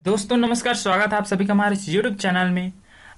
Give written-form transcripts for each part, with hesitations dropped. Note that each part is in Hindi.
दोस्तों नमस्कार, स्वागत है आप सभी का हमारे इस यूट्यूब चैनल में।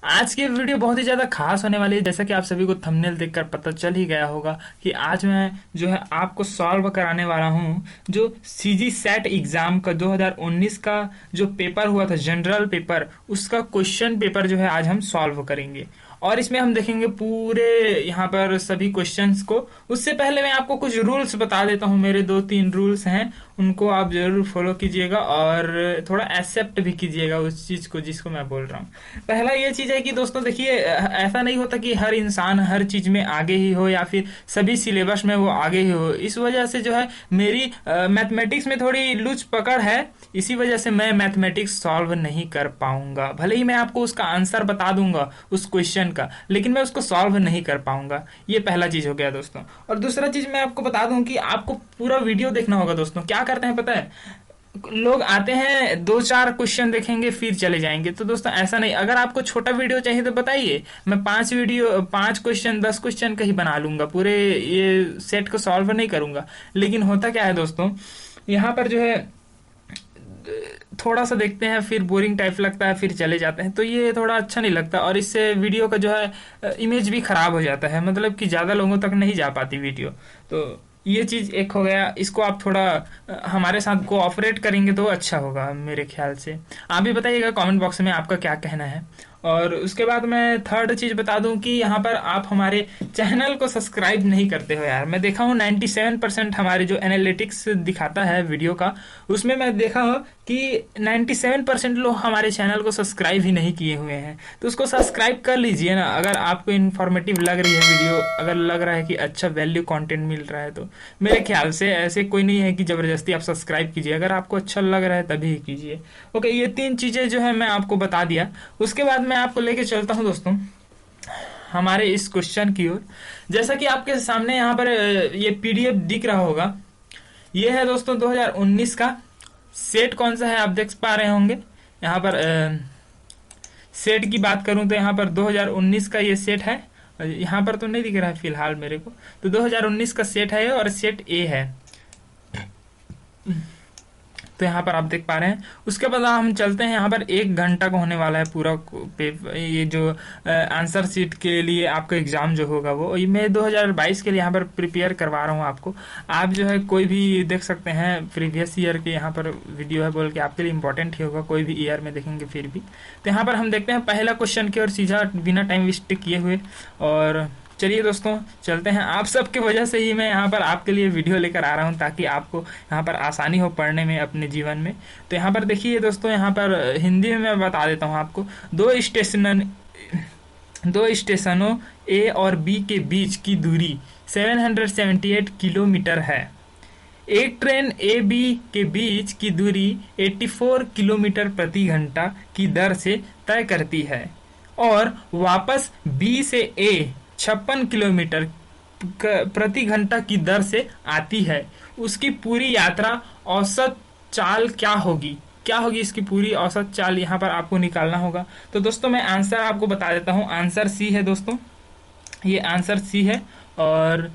आज की वीडियो बहुत ही ज़्यादा खास होने वाली है। जैसा कि आप सभी को थंबनेल देखकर पता चल ही गया होगा कि आज मैं जो है आपको सॉल्व कराने वाला हूं जो सीजी सेट एग्ज़ाम का 2019 का जो पेपर हुआ था, जनरल पेपर, उसका क्वेश्चन पेपर जो है आज हम सॉल्व करेंगे। और इसमें हम देखेंगे पूरे यहाँ पर सभी क्वेश्चंस को। उससे पहले मैं आपको कुछ रूल्स बता देता हूँ। मेरे 2-3 रूल्स हैं, उनको आप जरूर फॉलो कीजिएगा और थोड़ा एक्सेप्ट भी कीजिएगा उस चीज को जिसको मैं बोल रहा हूँ। पहला ये चीज है कि दोस्तों देखिए, ऐसा नहीं होता कि हर इंसान हर चीज में आगे ही हो या फिर सभी सिलेबस में वो आगे ही हो। इस वजह से जो है मेरी मैथमेटिक्स में थोड़ी लूज पकड़ है, इसी वजह से मैं मैथमेटिक्स सॉल्व नहीं कर पाऊंगा। भले ही मैं आपको उसका आंसर बता दूंगा उस क्वेश्चन का, लेकिन मैं उसको सॉल्व नहीं कर पाऊंगा। ये पहला चीज हो गया दोस्तों। और दूसरा चीज मैं आपको बता दूं कि आपको पूरा वीडियो देखना होगा दोस्तों। क्या करते हैं पता है, लोग आते हैं 2-4 क्वेश्चन देखेंगे फिर चले जाएंगे। तो दोस्तों ऐसा नहीं, अगर आपको छोटा वीडियो चाहिए तो बताइए, मैं 5 क्वेश्चन 10 क्वेश्चन का ही बना लूंगा, पूरे ये सेट को सॉल्व नहीं करूंगा। लेकिन होता क्या है दोस्तों, यहाँ पर जो है थोड़ा सा देखते हैं फिर बोरिंग टाइप लगता है फिर चले जाते हैं, तो ये थोड़ा अच्छा नहीं लगता। और इससे वीडियो का जो है इमेज भी खराब हो जाता है, मतलब कि ज़्यादा लोगों तक नहीं जा पाती वीडियो। तो ये चीज़ एक हो गया, इसको आप थोड़ा हमारे साथ कोऑपरेट करेंगे तो अच्छा होगा मेरे ख्याल से। आप भी बताइएगा कमेंट बॉक्स में आपका क्या कहना है। और उसके बाद मैं थर्ड चीज बता दूं कि यहाँ पर आप हमारे चैनल को सब्सक्राइब नहीं करते हो यार। मैं देखा हूँ 97% हमारे जो एनालिटिक्स दिखाता है वीडियो का, उसमें मैं देखा हूँ कि 97% लोग हमारे चैनल को सब्सक्राइब ही नहीं किए हुए हैं। तो उसको सब्सक्राइब कर लीजिए ना, अगर आपको इन्फॉर्मेटिव लग रही है वीडियो, अगर लग रहा है कि अच्छा वैल्यू कंटेंट मिल रहा है। तो मेरे ख्याल से ऐसे कोई नहीं है कि जबरदस्ती आप सब्सक्राइब कीजिए, अगर आपको अच्छा लग रहा है तभी कीजिए। ओके, ये 3 चीजें जो है मैं आपको बता दिया। उसके बाद मैं आपको लेके चलता हूं दोस्तों हमारे इस क्वेश्चन की ओर। जैसा कि आपके सामने यहाँ पर ये पीडीएफ दिख रहा होगा, ये है दोस्तों 2019 का सेट। कौन सा है आप देख पा रहे होंगे यहाँ पर। सेट की बात करूं तो यहाँ पर 2019 का ये सेट है। यहाँ पर तो नहीं दिख रहा है फिलहाल मेरे को, तो 2019 का सेट है और सेट ए है। तो यहाँ पर आप देख पा रहे हैं। उसके बाद हम चलते हैं, यहाँ पर 1 घंटा का होने वाला है पूरा ये जो आंसर शीट के लिए आपका एग्जाम जो होगा वो मैं 2022 के लिए यहाँ पर प्रिपेयर करवा रहा हूँ आपको। आप जो है कोई भी देख सकते हैं, प्रीवियस ईयर के यहाँ पर वीडियो है बोल के आपके लिए इंपॉर्टेंट ही होगा, कोई भी ईयर में देखेंगे फिर भी। तो यहाँ पर हम देखते हैं पहला क्वेश्चन की ओर सीधा बिना टाइम वेस्ट किए हुए। और चलिए दोस्तों चलते हैं। आप सबके वजह से ही मैं यहाँ पर आपके लिए वीडियो लेकर आ रहा हूँ ताकि आपको यहाँ पर आसानी हो पढ़ने में अपने जीवन में। तो यहाँ पर देखिए दोस्तों, यहाँ पर हिंदी में मैं बता देता हूँ आपको। दो स्टेशनों ए और बी के बीच की दूरी 778 किलोमीटर है। एक ट्रेन ए बी के बीच की दूरी 84 किलोमीटर प्रति घंटा की दर से तय करती है और वापस बी से ए 56 किलोमीटर प्रति घंटा की दर से आती है। उसकी पूरी यात्रा औसत चाल क्या होगी? क्या होगी इसकी पूरी औसत चाल, यहाँ पर आपको निकालना होगा। तो दोस्तों मैं आंसर आपको बता देता हूँ। आंसर सी है दोस्तों, ये आंसर सी है और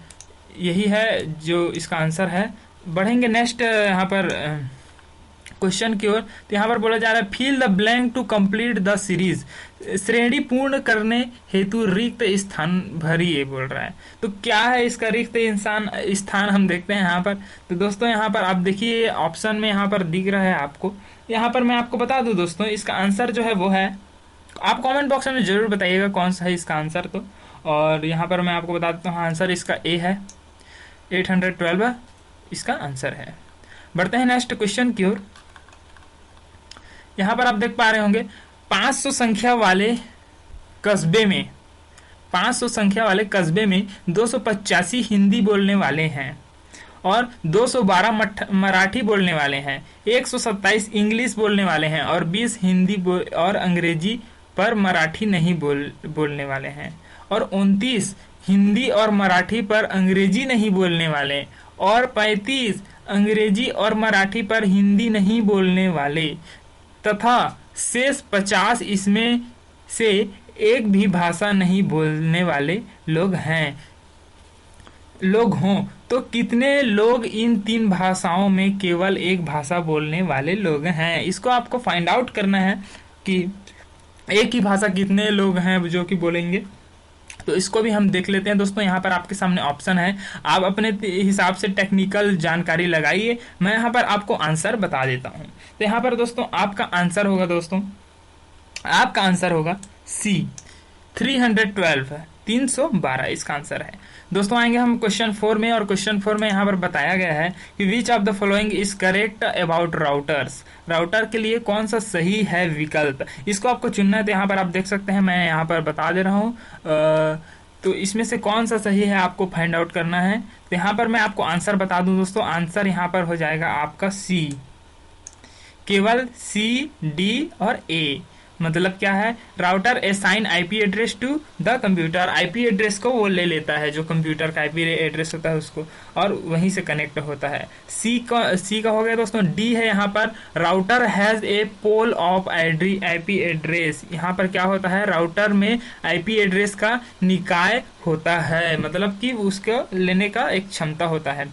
यही है जो इसका आंसर है। बढ़ेंगे नेक्स्ट यहाँ पर क्वेश्चन की ओर। तो यहाँ पर बोला जा रहा है fill the blank to complete the series. श्रेणी पूर्ण करने हेतु रिक्त स्थान भरिए बोल रहा है। तो क्या है इसका रिक्त स्थान हम देखते हैं यहाँ पर। तो दोस्तों यहाँ पर आप देखिए ऑप्शन में यहाँ पर दिख रहा है आपको। यहाँ पर मैं आपको बता दूं दोस्तों, इसका आंसर जो है वो है, आप कमेंट बॉक्स में जरूर बताइएगा कौन सा है इसका आंसर। तो और यहाँ पर मैं आपको बता देता हूँ आंसर इसका ए है, 812 इसका आंसर है। बढ़ते हैं नेक्स्ट क्वेश्चन की ओर। यहाँ पर आप देख पा रहे होंगे 500 संख्या वाले कस्बे में 500 संख्या वाले कस्बे में 285 हिंदी बोलने वाले हैं और 212 मराठी बोलने वाले हैं, 127 इंग्लिश बोलने वाले हैं और 20 हिंदी और अंग्रेजी पर मराठी नहीं बोलने वाले हैं और 29 हिंदी और मराठी पर अंग्रेजी नहीं बोलने वाले और 35 अंग्रेजी और मराठी पर हिंदी नहीं बोलने वाले तथा शेष 50 इसमें से एक भी भाषा नहीं बोलने वाले लोग हों। तो कितने लोग इन 3 भाषाओं में केवल एक भाषा बोलने वाले लोग हैं? इसको आपको फाइंड आउट करना है कि एक ही भाषा कितने लोग हैं जो कि बोलेंगे। तो इसको भी हम देख लेते हैं दोस्तों। यहाँ पर आपके सामने ऑप्शन है, आप अपने हिसाब से टेक्निकल जानकारी लगाइए। मैं यहाँ पर आपको आंसर बता देता हूँ। तो यहाँ पर दोस्तों आपका आंसर होगा सी, 312 है, 312 इसका आंसर है दोस्तों। आएंगे हम क्वेश्चन 4 में, और क्वेश्चन 4 में यहाँ पर बताया गया है कि विच of the following is correct about routers. Router के लिए कौन सा सही है विकल्प, इसको आपको चुनना है। तो यहाँ पर आप देख सकते हैं, मैं यहाँ पर बता दे रहा हूँ। तो इसमें से कौन सा सही है आपको फाइंड आउट करना है। तो यहाँ पर मैं आपको आंसर बता दूं दोस्तों, आंसर यहाँ पर हो जाएगा आपका सी, केवल सी, डी और ए। मतलब क्या है, router assign IP address to the computer, IP address को वो ले लेता है जो कंप्यूटर का आईपी एड्रेस होता है उसको, और वहीं से कनेक्ट होता है। सी का हो गया दोस्तों। डी है यहाँ पर, router has a pool of IP address. यहाँ पर क्या होता है, राउटर में आईपी एड्रेस का निकाय होता है, मतलब कि उसको लेने का एक क्षमता होता है।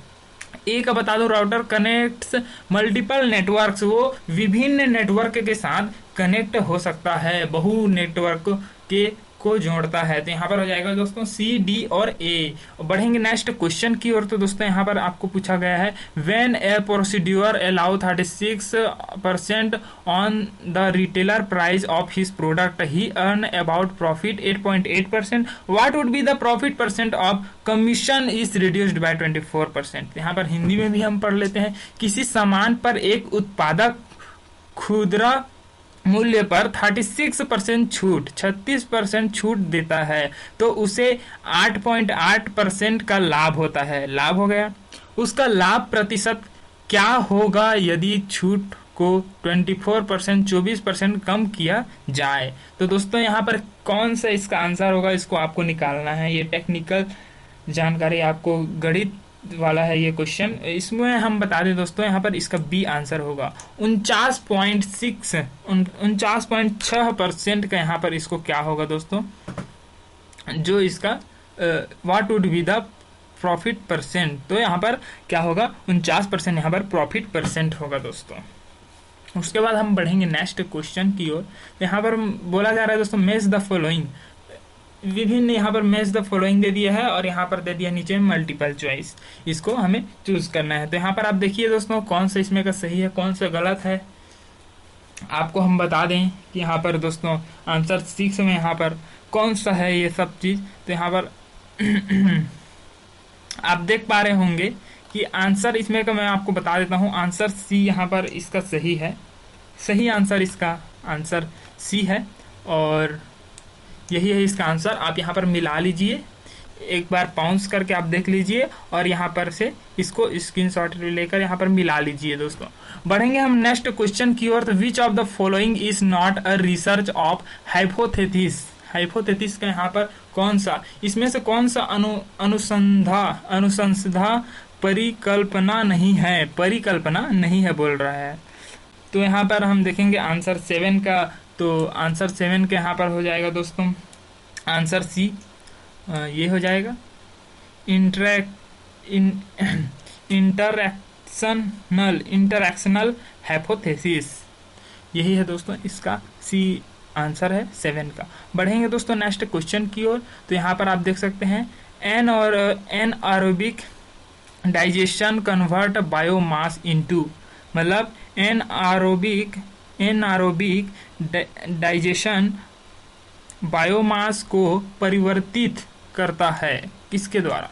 ए का बता दो, राउटर कनेक्ट्स मल्टीपल नेटवर्क्स, वो विभिन्न नेटवर्क के साथ कनेक्ट हो सकता है, बहु नेटवर्क के को जोड़ता है। तो यहाँ पर हो जाएगा दोस्तों सी, डी और ए। बढ़ेंगे नेक्स्ट क्वेश्चन की ओर। तो दोस्तों यहाँ पर आपको पूछा गया है, when A procedure allow 36% on the retailer price of his product he earn about profit 8.8%, what would be the profit percent of commission is reduced by 24%। यहाँ पर हिंदी में भी हम पढ़ लेते हैं, किसी सामान पर एक उत्पादक खुदरा मूल्य पर 36% छूट देता है, तो उसे 8.8% का लाभ होता है। लाभ हो गया, उसका लाभ प्रतिशत क्या होगा यदि छूट को 24% कम किया जाए। तो दोस्तों यहाँ पर कौन सा इसका आंसर होगा, इसको आपको निकालना है। ये टेक्निकल जानकारी, आपको गणित वाला है ये क्वेश्चन। इसमें हम बता दें दोस्तों, यहाँ पर इसका बी आंसर होगा 49.6% का। यहाँ पर इसको क्या होगा दोस्तों, जो इसका what would be the profit percent. तो यहाँ पर क्या होगा, 49% यहाँ पर प्रॉफिट परसेंट होगा दोस्तों। उसके बाद हम बढ़ेंगे नेक्स्ट क्वेश्चन की ओर। तो यहाँ पर बोला जा रहा है दोस्तों, मैच द फॉलोइंग, विभिन्न यहाँ पर मैच द फॉलोइंग दे दिया है, और यहाँ पर दे दिया नीचे मल्टीपल चॉइस, इसको हमें चूज करना है। तो यहाँ पर आप देखिए दोस्तों, कौन सा इसमें का सही है, कौन सा गलत है, आपको हम बता दें कि यहाँ पर दोस्तों आंसर 6 में यहाँ पर कौन सा है ये सब चीज। तो यहाँ पर आप देख पा रहे होंगे कि आंसर इसमें का मैं आपको बता देता हूँ, आंसर सी यहाँ पर इसका सही है। सही आंसर इसका आंसर सी है, और यही है इसका आंसर। आप यहाँ पर मिला लीजिए, एक बार पाउंस करके आप देख लीजिए, और यहाँ पर से इसको स्क्रीनशॉट लेकर यहाँ पर मिला लीजिए दोस्तों। बढ़ेंगे हम नेक्स्ट क्वेश्चन की ओर। तो विच of the following is not a research of hypothesis. Hypothesis का यहाँ पर कौन सा, इसमें से कौन सा अनुसंधा परिकल्पना नहीं है, परिकल्पना नहीं है बोल रहा है। तो यहाँ पर हम देखेंगे आंसर 7 का। तो आंसर 7 के यहाँ पर हो जाएगा दोस्तों आंसर सी, ये हो जाएगा इंटरैक्शनल हाइपोथेसिस, यही है दोस्तों इसका सी आंसर है 7 का। बढ़ेंगे दोस्तों नेक्स्ट क्वेश्चन की ओर। तो यहाँ पर आप देख सकते हैं, anaerobic digestion convert biomass into, मतलब एनारोबिक डाइजेशन बायोमास को परिवर्तित करता है, किसके द्वारा।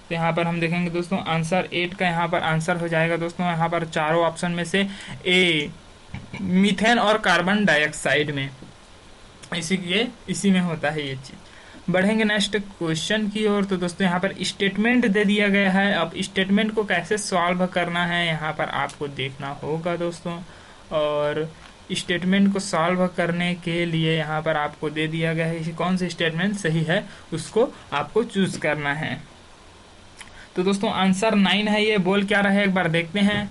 तो यहाँ पर हम देखेंगे दोस्तों आंसर 8 का यहाँ पर आंसर हो जाएगा दोस्तों, यहाँ पर चारों ऑप्शन में से ए, मीथेन और कार्बन डाइऑक्साइड में, इसी में होता है ये चीज। बढ़ेंगे नेक्स्ट क्वेश्चन की ओर। तो दोस्तों यहाँ पर स्टेटमेंट दे दिया गया है, अब स्टेटमेंट को कैसे सॉल्व करना है यहाँ पर आपको देखना होगा दोस्तों। और स्टेटमेंट को सॉल्व करने के लिए यहाँ पर आपको दे दिया गया है कौन सा स्टेटमेंट सही है, उसको आपको चूज करना है। तो दोस्तों आंसर 9 है, ये बोल क्या रहा है एक बार देखते हैं।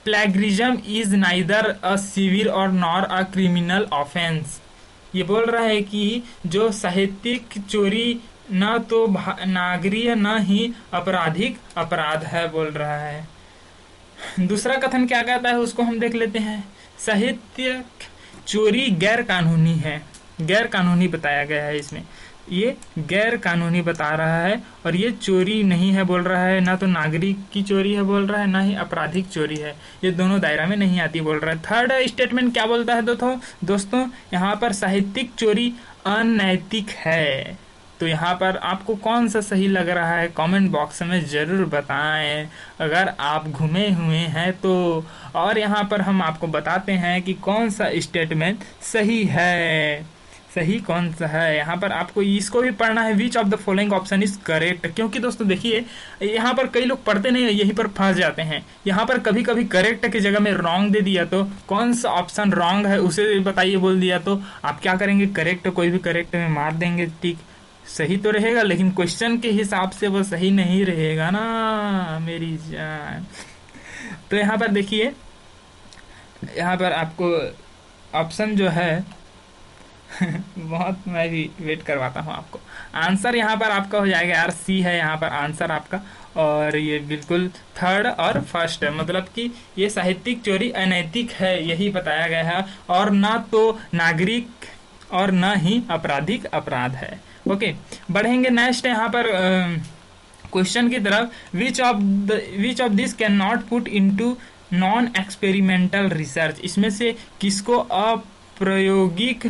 Plagiarism is neither a civil और नॉर अ क्रिमिनल ऑफेंस। ये बोल रहा है कि जो साहित्यिक चोरी न तो नागरीय न ही आपराधिक अपराध है बोल रहा है। दूसरा कथन क्या कहता है उसको हम देख लेते हैं। साहित्य चोरी गैर कानूनी है, गैर कानूनी बताया गया है इसमें, ये गैर कानूनी बता रहा है और ये चोरी नहीं है बोल रहा है, ना तो नागरिक की चोरी है बोल रहा है, ना ही आपराधिक चोरी है, ये दोनों दायरा में नहीं आती बोल रहा है। थर्ड स्टेटमेंट क्या बोलता है दोस्तों, यहाँ पर साहित्यिक चोरी अनैतिक है। तो यहाँ पर आपको कौन सा सही लग रहा है कमेंट बॉक्स में जरूर बताएं अगर आप घूमे हुए हैं तो। और यहाँ पर हम आपको बताते हैं कि कौन सा स्टेटमेंट सही है, सही कौन सा है। यहाँ पर आपको इसको भी पढ़ना है, विच of the following option is correct. क्योंकि दोस्तों देखिए यहाँ पर कई लोग पढ़ते नहीं है, यहीं पर फंस जाते हैं। यहाँ पर कभी कभी करेक्ट की जगह में रॉन्ग दे दिया तो कौन सा ऑप्शन रॉन्ग है उसे बताइए बोल दिया तो आप क्या करेंगे, करेक्ट कोई भी करेक्ट में मार देंगे। ठीक सही तो रहेगा लेकिन क्वेश्चन के हिसाब से वो सही नहीं रहेगा ना मेरी जान। तो यहाँ पर देखिए, यहाँ पर आपको ऑप्शन जो है बहुत मैं भी वेट करवाता हूँ आपको। आंसर यहाँ पर आपका हो जाएगा यार सी है यहाँ पर आंसर आपका, और ये बिल्कुल थर्ड और फर्स्ट है, मतलब कि ये साहित्यिक चोरी अनैतिक है यही बताया गया है, और ना तो नागरिक और ना ही आपराधिक अपराध है। ओके, बढ़ेंगे नेक्स्ट यहाँ पर क्वेश्चन की तरफ। Which of this can not put into non experimental research, इसमें से किसको अप्रायोगिक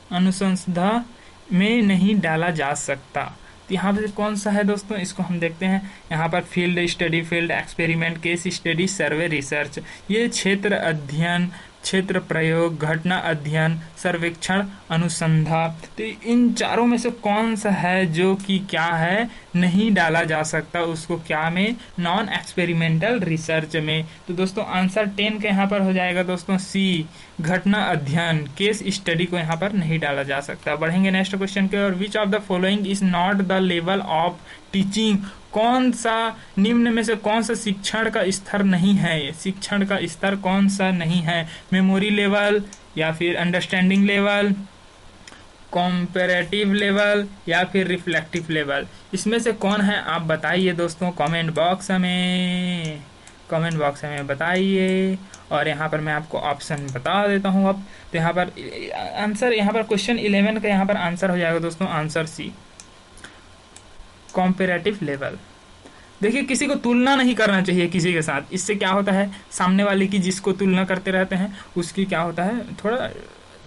अनुसंधान में नहीं डाला जा सकता। तो यहाँ पे कौन सा है दोस्तों, इसको हम देखते हैं। यहाँ पर field study, field experiment, case study, सर्वे रिसर्च, ये क्षेत्र अध्ययन, क्षेत्र प्रयोग, घटना अध्ययन, सर्वेक्षण, अनुसंधान, तो इन चारों में से कौन सा है जो कि क्या है नहीं डाला जा सकता उसको क्या में, नॉन एक्सपेरिमेंटल रिसर्च में। तो दोस्तों आंसर 10 का यहाँ पर हो जाएगा दोस्तों सी, घटना अध्ययन, केस स्टडी को यहाँ पर नहीं डाला जा सकता। बढ़ेंगे नेक्स्ट क्वेश्चन के और। विच of the following is not the level of teaching, कौन सा निम्न में से कौन सा शिक्षण का स्तर नहीं है, शिक्षण का स्तर कौन सा नहीं है, मेमोरी लेवल या फिर अंडरस्टैंडिंग लेवल, कॉम्पेरेटिव लेवल या फिर रिफ्लेक्टिव लेवल, इसमें से कौन है आप बताइए दोस्तों कमेंट बॉक्स में, कमेंट बॉक्स में बताइए। और यहाँ पर मैं आपको ऑप्शन बता देता हूँ अब। तो यहाँ पर आंसर, यहाँ पर क्वेश्चन 11 का यहाँ पर आंसर हो जाएगा दोस्तों आंसर सी, कॉम्पेरेटिव लेवल। देखिए किसी को तुलना नहीं करना चाहिए किसी के साथ, इससे क्या होता है सामने वाले की जिसको तुलना करते रहते हैं उसकी क्या होता है, थोड़ा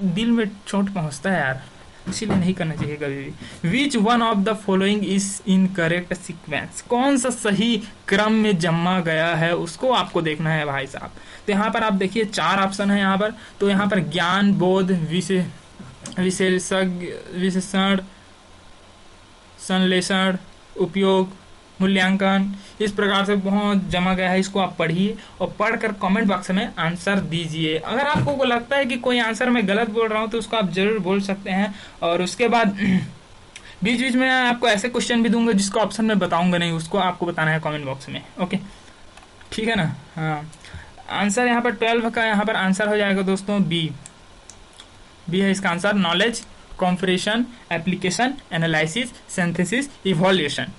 दिल में चोट पहुंचता है यार, इसीलिए नहीं करना चाहिए कभी भी। विच one of the following is in correct sequence, कौन सा सही क्रम में जमा गया है उसको आपको देखना है भाई साहब। तो यहाँ पर आप देखिए 4 ऑप्शन है यहाँ पर। तो यहाँ पर ज्ञान, बोध, विशेषज्ञ, विशेषण, संश्लेषण, उपयोग, मूल्यांकन, इस प्रकार से बहुत जमा गया है। इसको आप पढ़िए और पढ़कर कमेंट बॉक्स में आंसर दीजिए। अगर आपको लगता है कि कोई आंसर मैं गलत बोल रहा हूं तो उसको आप जरूर बोल सकते हैं। और उसके बाद बीच बीच में आपको ऐसे क्वेश्चन भी दूंगा जिसको ऑप्शन में बताऊंगा नहीं, उसको आपको बताना है कमेंट बॉक्स में। ओके ठीक है ना। हाँ, आंसर यहाँ पर 12 का यहाँ पर आंसर हो जाएगा दोस्तों बी, बी है इसका answer. Knowledge, comparison, application, analysis, synthesis, evolution,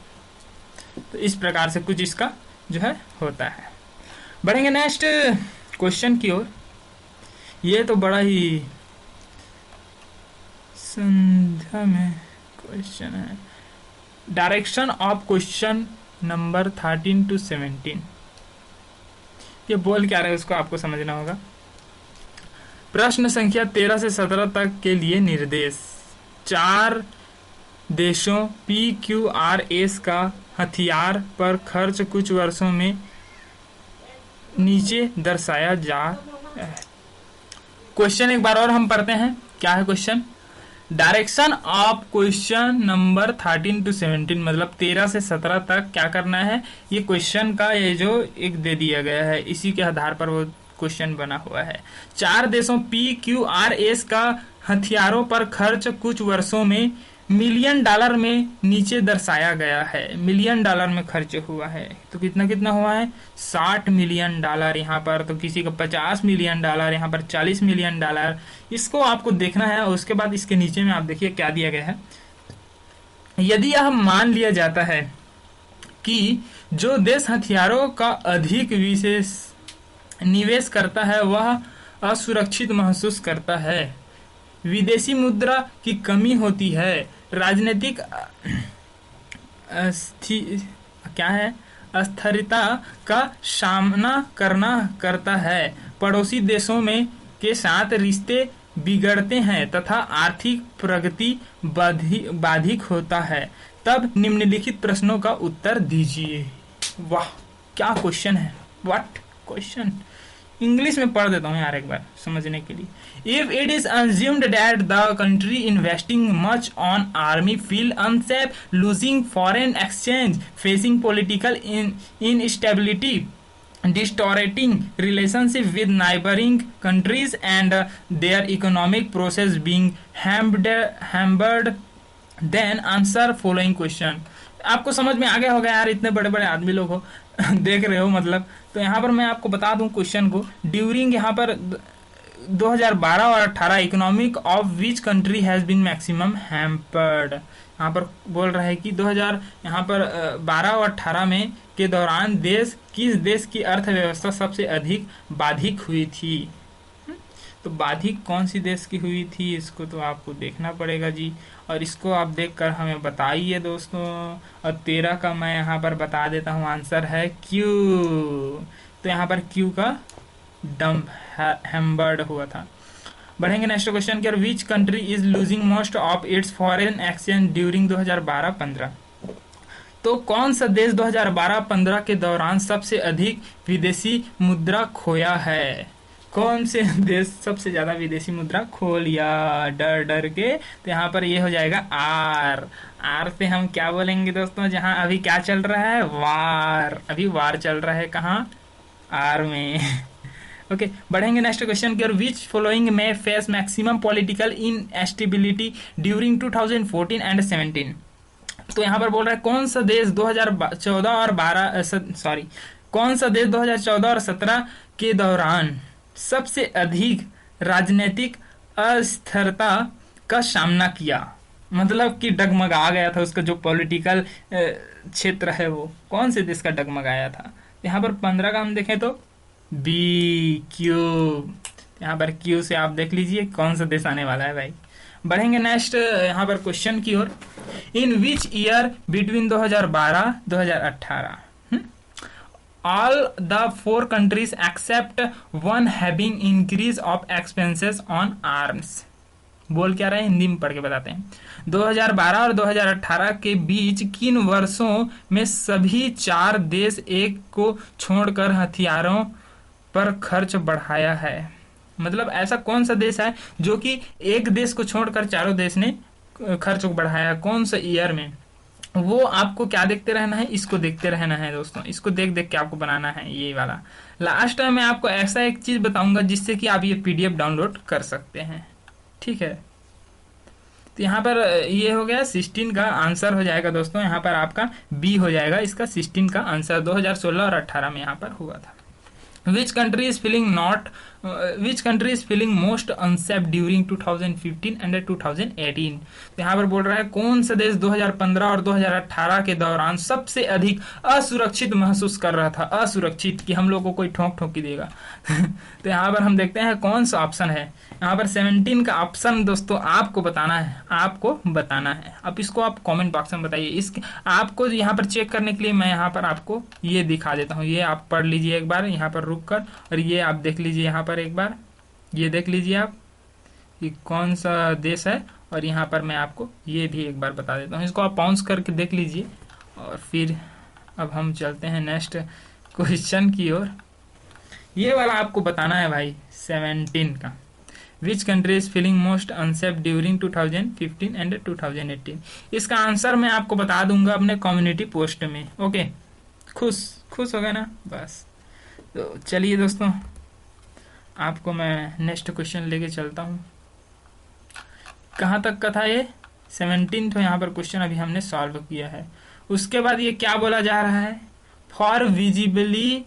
तो इस प्रकार से कुछ इसका जो है होता है। बढ़ेंगे नेक्स्ट क्वेश्चन की ओर। ये तो बड़ा ही संध्या में क्वेश्चन है। Direction of question number 13 to 17, ये बोल क्या रहे हैं उसको आपको समझना होगा। प्रश्न संख्या 13 से 17 तक के लिए निर्देश। 4 देशों PQRS का हथियार पर खर्च कुछ वर्षों में नीचे दर्शाया जा। क्वेश्चन एक बार और हम पढ़ते हैं, क्या है question. Direction of question number 13 to 17, मतलब 13 से 17 तक क्या करना है, ये क्वेश्चन का ये जो एक दे दिया गया है इसी के आधार पर वो क्वेश्चन बना हुआ है। 4 देशों PQRS का हथियारों पर खर्च कुछ वर्षों में मिलियन डॉलर में नीचे दर्शाया गया है, मिलियन डॉलर में खर्च हुआ है। तो कितना कितना हुआ है, 60 मिलियन डॉलर यहाँ पर, तो किसी का 50 मिलियन डॉलर, यहाँ पर 40 मिलियन डॉलर। इसको आपको देखना है। और उसके बाद इसके नीचे में आप देखिए क्या दिया गया है। यदि यह मान लिया जाता है कि जो देश हथियारों का अधिक विशेष निवेश करता है वह असुरक्षित महसूस करता है, विदेशी मुद्रा की कमी होती है, राजनीतिक क्या है, अस्थिरता का सामना करना करता है, पड़ोसी देशों में के साथ रिश्ते बिगड़ते हैं तथा आर्थिक प्रगति बाधित होता है, तब निम्नलिखित प्रश्नों का उत्तर दीजिए। वाह क्या क्वेश्चन है, व्हाट क्वेश्चन। इंग्लिश में पढ़ देता हूँ यार एक बार समझने के लिए। If it is assumed that the country investing much on army feel unsafe, losing foreign exchange, facing political instability, distorting relationship with neighboring countries, and their economic process being hampered, then answer following question। आपको समझ में आ गया होगा यार, इतने बड़े बड़े आदमी लोग हो देख रहे हो मतलब। तो यहाँ पर मैं आपको बता दूं क्वेश्चन को। ड्यूरिंग यहाँ पर 2012 और 18 economic of which country has been maximum hampered. यहाँ पर बोल रहा है कि 2000 यहाँ पर 12 और 18 में के दौरान किस देश की अर्थव्यवस्था सबसे अधिक बाधित हुई थी। तो बाधित कौन सी देश की हुई थी, इसको तो आपको देखना पड़ेगा जी। और इसको आप देखकर हमें बताइए दोस्तों। और 13 का मैं यहाँ पर बता देता हूँ, आंसर है क्यू। तो यहाँ पर क्यू का हैम्बर्ड हुआ था। बढ़ेंगे नेक्स्ट क्वेश्चन की। Which country is losing most of its foreign exchange during 2012-15। तो कौन सा देश 2012-15 के दौरान सबसे अधिक विदेशी मुद्रा खोया है। कौन से देश सबसे ज्यादा विदेशी मुद्रा खो लिया डर डर के। तो यहाँ पर ये हो जाएगा आर से हम क्या बोलेंगे दोस्तों, जहाँ अभी क्या चल रहा है, वार। अभी वार चल रहा है कहाँ, आर में ओके बढ़ेंगे नेक्स्ट क्वेश्चन की ओर। विच फॉलोइंग में face maximum political instability during 2014 and 17। तो यहाँ पर बोल रहा है कौन सा देश 2014 और 17 के दौरान सबसे अधिक राजनीतिक अस्थिरता का सामना किया। मतलब कि डगमगा गया था, उसका जो पॉलिटिकल क्षेत्र है वो कौन से देश का डगमगाया था। यहाँ पर 15 का हम देखें तो बी क्यू। यहाँ पर क्यू से आप देख लीजिए कौन सा देश आने वाला है भाई। बढ़ेंगे नेक्स्ट यहाँ पर क्वेश्चन की ओर। In which year between 2012-2018 all the 4 countries except one having increase of expenses on arms। बोल क्या रहे हैं, हिंदी में पढ़ के बताते हैं। 2012 और 2018 के बीच किन वर्षों में सभी 4 देश एक को छोड़कर हथियारों पर खर्च बढ़ाया है। मतलब ऐसा कौन सा देश है जो कि एक देश को छोड़कर चारों देश ने खर्च को बढ़ाया, कौन सा ईयर में। वो आपको क्या देखते रहना है, इसको देखते रहना है दोस्तों। इसको देख देख के आपको बनाना है ये वाला। लास्ट में मैं आपको ऐसा एक चीज बताऊंगा जिससे कि आप ये पीडीएफ डाउनलोड कर सकते हैं, ठीक है। तो यहाँ पर ये हो गया 16 का आंसर हो जाएगा दोस्तों। यहाँ पर आपका बी हो जाएगा इसका 16 का आंसर 2016 और 18 में यहाँ पर हुआ था। Which country is feeling most unsafe during 2015 and 2018। तो यहाँ पर बोल रहा है कौन सा देश 2015 और 2018 के दौरान सबसे अधिक असुरक्षित महसूस कर रहा था। असुरक्षित कि हम लोग को कोई ठोक ठोकी देगा तो यहाँ पर हम देखते हैं कौन सा ऑप्शन है। यहाँ पर 17 का ऑप्शन दोस्तों आपको बताना है, अब इसको आप कमेंट बॉक्स में बताइए। इस आपको यहाँ पर चेक करने के लिए मैं यहाँ पर आपको ये दिखा देता हूँ। ये आप पढ़ लीजिए एक बार यहाँ पर रुक कर, और ये आप देख लीजिए यहाँ पर एक बार, ये देख लीजिए आप कि कौन सा देश है। और यहाँ पर मैं आपको ये भी एक बार बता देता हूँ, इसको आप पॉज करके देख लीजिए। और फिर अब हम चलते हैं नेक्स्ट क्वेश्चन की ओर। ये वाला आपको बताना है भाई 17 का। Which country is feeling most unsafe during 2015 and 2018। इसका आंसर मैं आपको बता दूंगा अपने कम्युनिटी पोस्ट में। ओके खुश हो गए ना, बस। तो चलिए दोस्तों आपको मैं नेक्स्ट क्वेश्चन लेके चलता हूँ। कहाँ तक का था ये, 17 तो यहाँ पर क्वेश्चन अभी हमने सॉल्व किया है। उसके बाद ये क्या बोला जा रहा है, फॉर विजिबली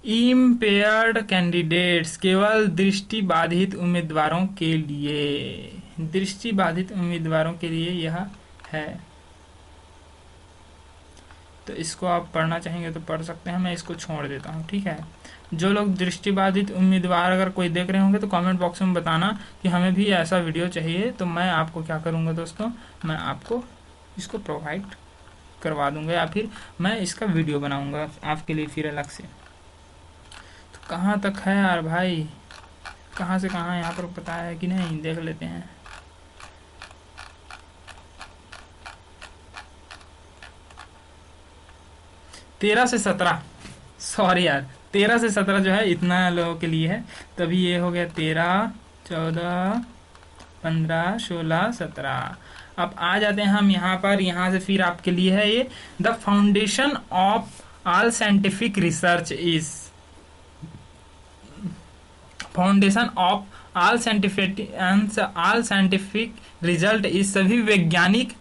इम्पेयर्ड कैंडिडेट्स, केवल दृष्टि बाधित उम्मीदवारों के लिए, दृष्टि बाधित उम्मीदवारों के लिए यह है। तो इसको आप पढ़ना चाहेंगे तो पढ़ सकते हैं, मैं इसको छोड़ देता हूँ, ठीक है। जो लोग दृष्टिबाधित उम्मीदवार अगर कोई देख रहे होंगे तो कमेंट बॉक्स में बताना कि हमें भी ऐसा वीडियो चाहिए, तो मैं आपको क्या करूँगा दोस्तों, मैं आपको इसको प्रोवाइड करवा दूंगा या फिर मैं इसका वीडियो बनाऊंगा आपके लिए फिर अलग से। तो कहाँ तक है यार भाई, कहाँ से कहाँ यहाँ पर पता है कि नहीं, देख लेते हैं। तेरह से 17, सॉरी यार 13 से 17 जो है इतना लोगों के लिए है। तभी ये हो गया 13, 14, 15, 16, 17। अब आ जाते हैं हम यहाँ पर, यहाँ से फिर आपके लिए है ये, the foundation of all scientific research is, foundation of all scientific result is, सभी वैज्ञानिक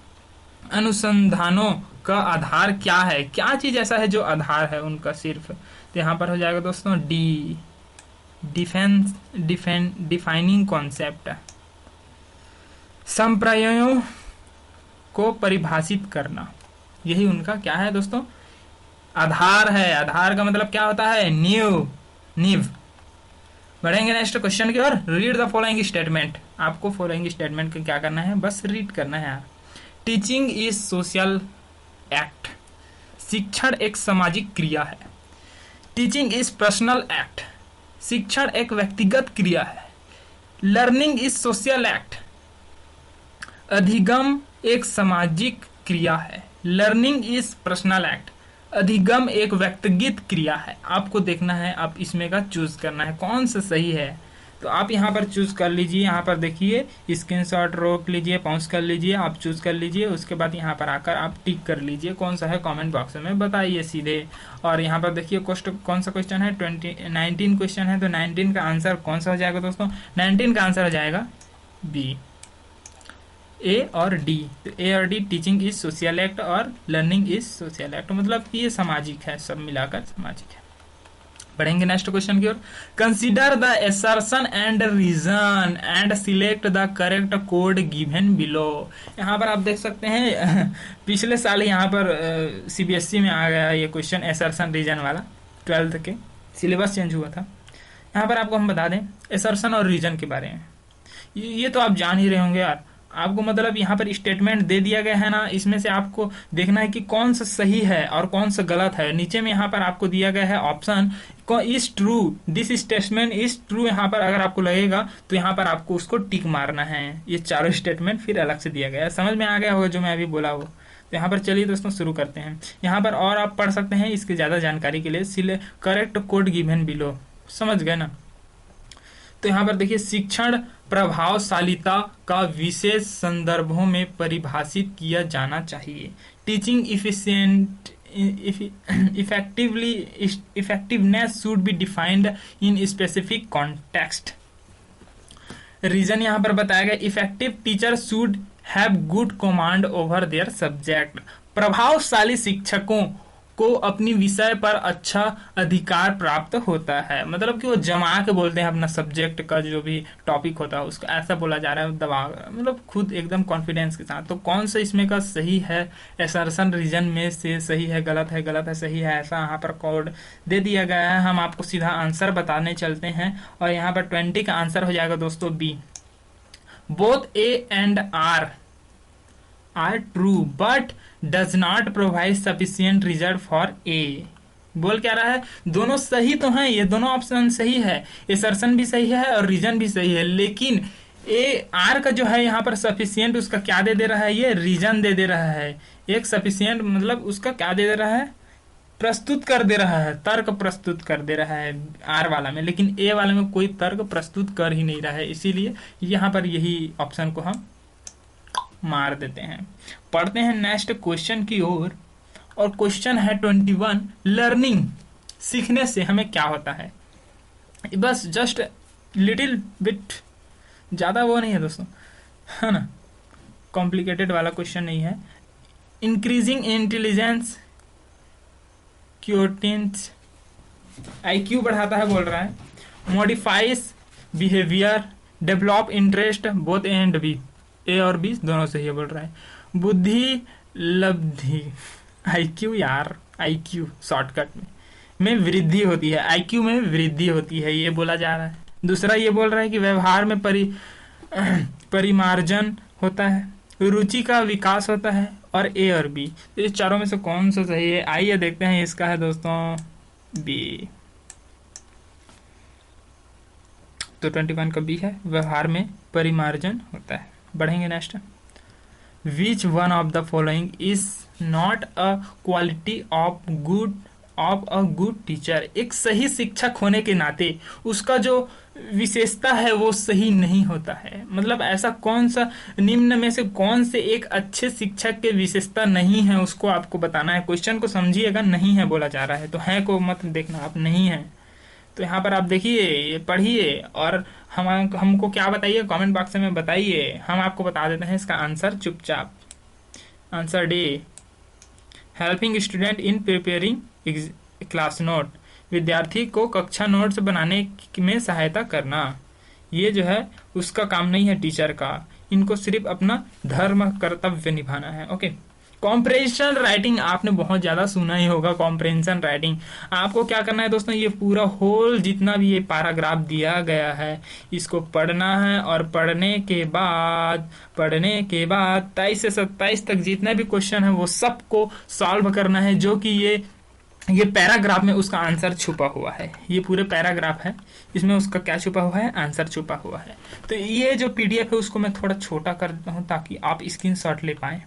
अनुसंधानों का आधार क्या है, क्या चीज ऐसा है जो आधार है उनका सिर्फ। तो यहाँ पर हो जाएगा दोस्तों डी, डिफाइनिंग कॉन्सेप्ट, संप्रदायों को परिभाषित करना, यही उनका क्या है दोस्तों, आधार है। आधार का मतलब क्या होता है, नींव। बढ़ेंगे नेक्स्ट क्वेश्चन की ओर। रीड द फॉलोइंग स्टेटमेंट, आपको फॉलोइंग स्टेटमेंट का क्या करना है, बस रीड करना है यार। टीचिंग इज सोशल एक्ट, शिक्षण एक सामाजिक क्रिया है। टीचिंग इज पर्सनल एक्ट, शिक्षण एक व्यक्तिगत क्रिया है। लर्निंग इज सोशल एक्ट, अधिगम एक सामाजिक क्रिया है। लर्निंग इज पर्सनल एक्ट, अधिगम एक व्यक्तिगत क्रिया है। आपको देखना है, आप इसमें का चूज करना है कौन सा सही है। तो आप यहाँ पर चूज कर लीजिए, यहाँ पर देखिए स्क्रीनशॉट रोक लीजिए, पॉज कर लीजिए, आप चूज कर लीजिए। उसके बाद यहाँ पर आकर आप टिक कर लीजिए कौन सा है, कमेंट बॉक्स में बताइए सीधे। और यहाँ पर देखिए कौन सा क्वेश्चन है, 19 क्वेश्चन है, तो 19 का आंसर कौन सा हो जाएगा दोस्तों, 19 का आंसर हो जाएगा बी, ए और डी। तो ए और D, teaching is social act और लर्निंग इज सोशल एक्ट, मतलब ये सामाजिक है, सब मिलाकर सामाजिक है। बढ़ेंगे नेक्स्ट क्वेश्चन की ओर। Consider the assertion and reason and select the correct code given below. यहाँ पर आप देख सकते हैं पिछले साल यहाँ पर सीबीएसई में आ गया ये क्वेश्चन, असर्शन रीजन वाला, 12th के सिलेबस चेंज हुआ था। यहाँ पर आपको हम बता दें असर्शन और रीजन के बारे में, ये तो आप जान ही रहे होंगे यार। आपको मतलब यहाँ पर स्टेटमेंट दे दिया गया है ना, इसमें से आपको देखना है कि कौन सा सही है और कौन सा गलत है। नीचे में यहाँ पर आपको दिया गया है option, is true, this statement is true. यहाँ पर अगर आपको लगेगा तो यहाँ पर आपको उसको टिक मारना है। ये चारों स्टेटमेंट फिर अलग से दिया गया है, समझ में आ गया होगा जो मैं अभी बोला वो। तो यहाँ पर चलिए दोस्तों शुरू करते हैं। यहाँ पर और आप पढ़ सकते हैं इसकी ज्यादा जानकारी के लिए, करेक्ट कोड गिवन बिलो, समझ गए ना। तो यहाँ पर देखिए शिक्षण प्रभावशालीता का विशेष संदर्भों में परिभाषित किया जाना चाहिए। Teaching effectiveness should be defined in specific context. Reason यहाँ पर बताया गया, effective teacher should have good command over their subject. प्रभावशाली शिक्षकों को अपनी विषय पर अच्छा अधिकार प्राप्त होता है, मतलब कि वो जमा के बोलते हैं अपना सब्जेक्ट का जो भी टॉपिक होता है उसका, ऐसा बोला जा रहा है दबा, मतलब खुद एकदम कॉन्फिडेंस के साथ। तो कौन सा इसमें का सही है, असर्शन रीजन में से सही है, गलत है सही है, ऐसा यहाँ पर कोड दे दिया गया है। हम आपको सीधा आंसर बताने चलते हैं और यहाँ पर 20 का आंसर हो जाएगा दोस्तों B. Both A and R true but does not provide sufficient result for A. बोल क्या रहा है, दोनों सही तो हैं, ये दोनों ऑप्शन सही है, असर्शन भी सही है और रीजन भी सही है, लेकिन ए आर का जो है यहाँ पर सफिशिएंट उसका क्या दे दे रहा है, ये रीजन दे दे रहा है। एक सफिशिएंट मतलब उसका क्या दे दे रहा है, प्रस्तुत कर दे रहा है, तर्क प्रस्तुत कर दे रहा है आर वाला में, लेकिन ए वाले में कोई तर्क प्रस्तुत कर ही नहीं रहा है। इसीलिए यहाँ पर यही ऑप्शन को हम मार देते हैं। पढ़ते हैं नेक्स्ट क्वेश्चन की ओर और क्वेश्चन है 21, लर्निंग, सीखने से हमें क्या होता है। बस जस्ट लिटिल बिट, ज्यादा वो नहीं है दोस्तों, है ना। कॉम्प्लिकेटेड वाला क्वेश्चन नहीं है। इंक्रीजिंग इंटेलिजेंस क्योटेंस IQ बढ़ाता है बोल रहा है। Modifies behaviour, develop interest both A and B, A और बी दोनों सही है बोल रहा है। बुद्धि लब्धि IQ यार, IQ शॉर्टकट में वृद्धि होती है, IQ में वृद्धि होती है ये बोला जा रहा है। दूसरा ये बोल रहा है कि व्यवहार में परिमार्जन होता है, रुचि का विकास होता है, और ए और बी। तो इस चारों में से कौन सा सही है, आइए देखते हैं। इसका है दोस्तों बी। तो 21 का बी है, व्यवहार में परिमार्जन होता है। बढ़ेंगे next. Which one of the following is not a quality of a good teacher. एक सही शिक्षक होने के नाते उसका जो विशेषता है वो सही नहीं होता है। मतलब ऐसा कौन सा निम्न में से कौन से एक अच्छे शिक्षक के विशेषता नहीं है उसको आपको बताना है। क्वेश्चन को समझिएगा, नहीं है बोला जा रहा है तो है को मत देखना आप, नहीं है। तो यहाँ पर आप देखिए, पढ़िए और हमको क्या बताइए कमेंट बॉक्स में बताइए, हम आपको बता देते हैं इसका आंसर चुपचाप। Answer D, helping student in preparing class note. विद्यार्थी को कक्षा नोट्स बनाने में सहायता करना। ये जो है उसका काम नहीं है टीचर का, इनको सिर्फ अपना धर्म कर्तव्य निभाना है। ओके। कॉम्प्रेंशन राइटिंग आपने बहुत ज्यादा सुना ही होगा। कॉम्प्रेंशन राइटिंग आपको क्या करना है दोस्तों, ये पूरा होल जितना भी ये पैराग्राफ दिया गया है इसको पढ़ना है, और पढ़ने के बाद 23 से 27 तक जितने भी क्वेश्चन है वो सबको सॉल्व करना है, जो कि ये पैराग्राफ में उसका आंसर छुपा हुआ है। ये पूरे पैराग्राफ है, इसमें उसका क्या छुपा हुआ है, आंसर छुपा हुआ है। तो ये जो PDF है उसको मैं थोड़ा छोटा कर देता हूं ताकि आप स्क्रीनशॉट ले पाए।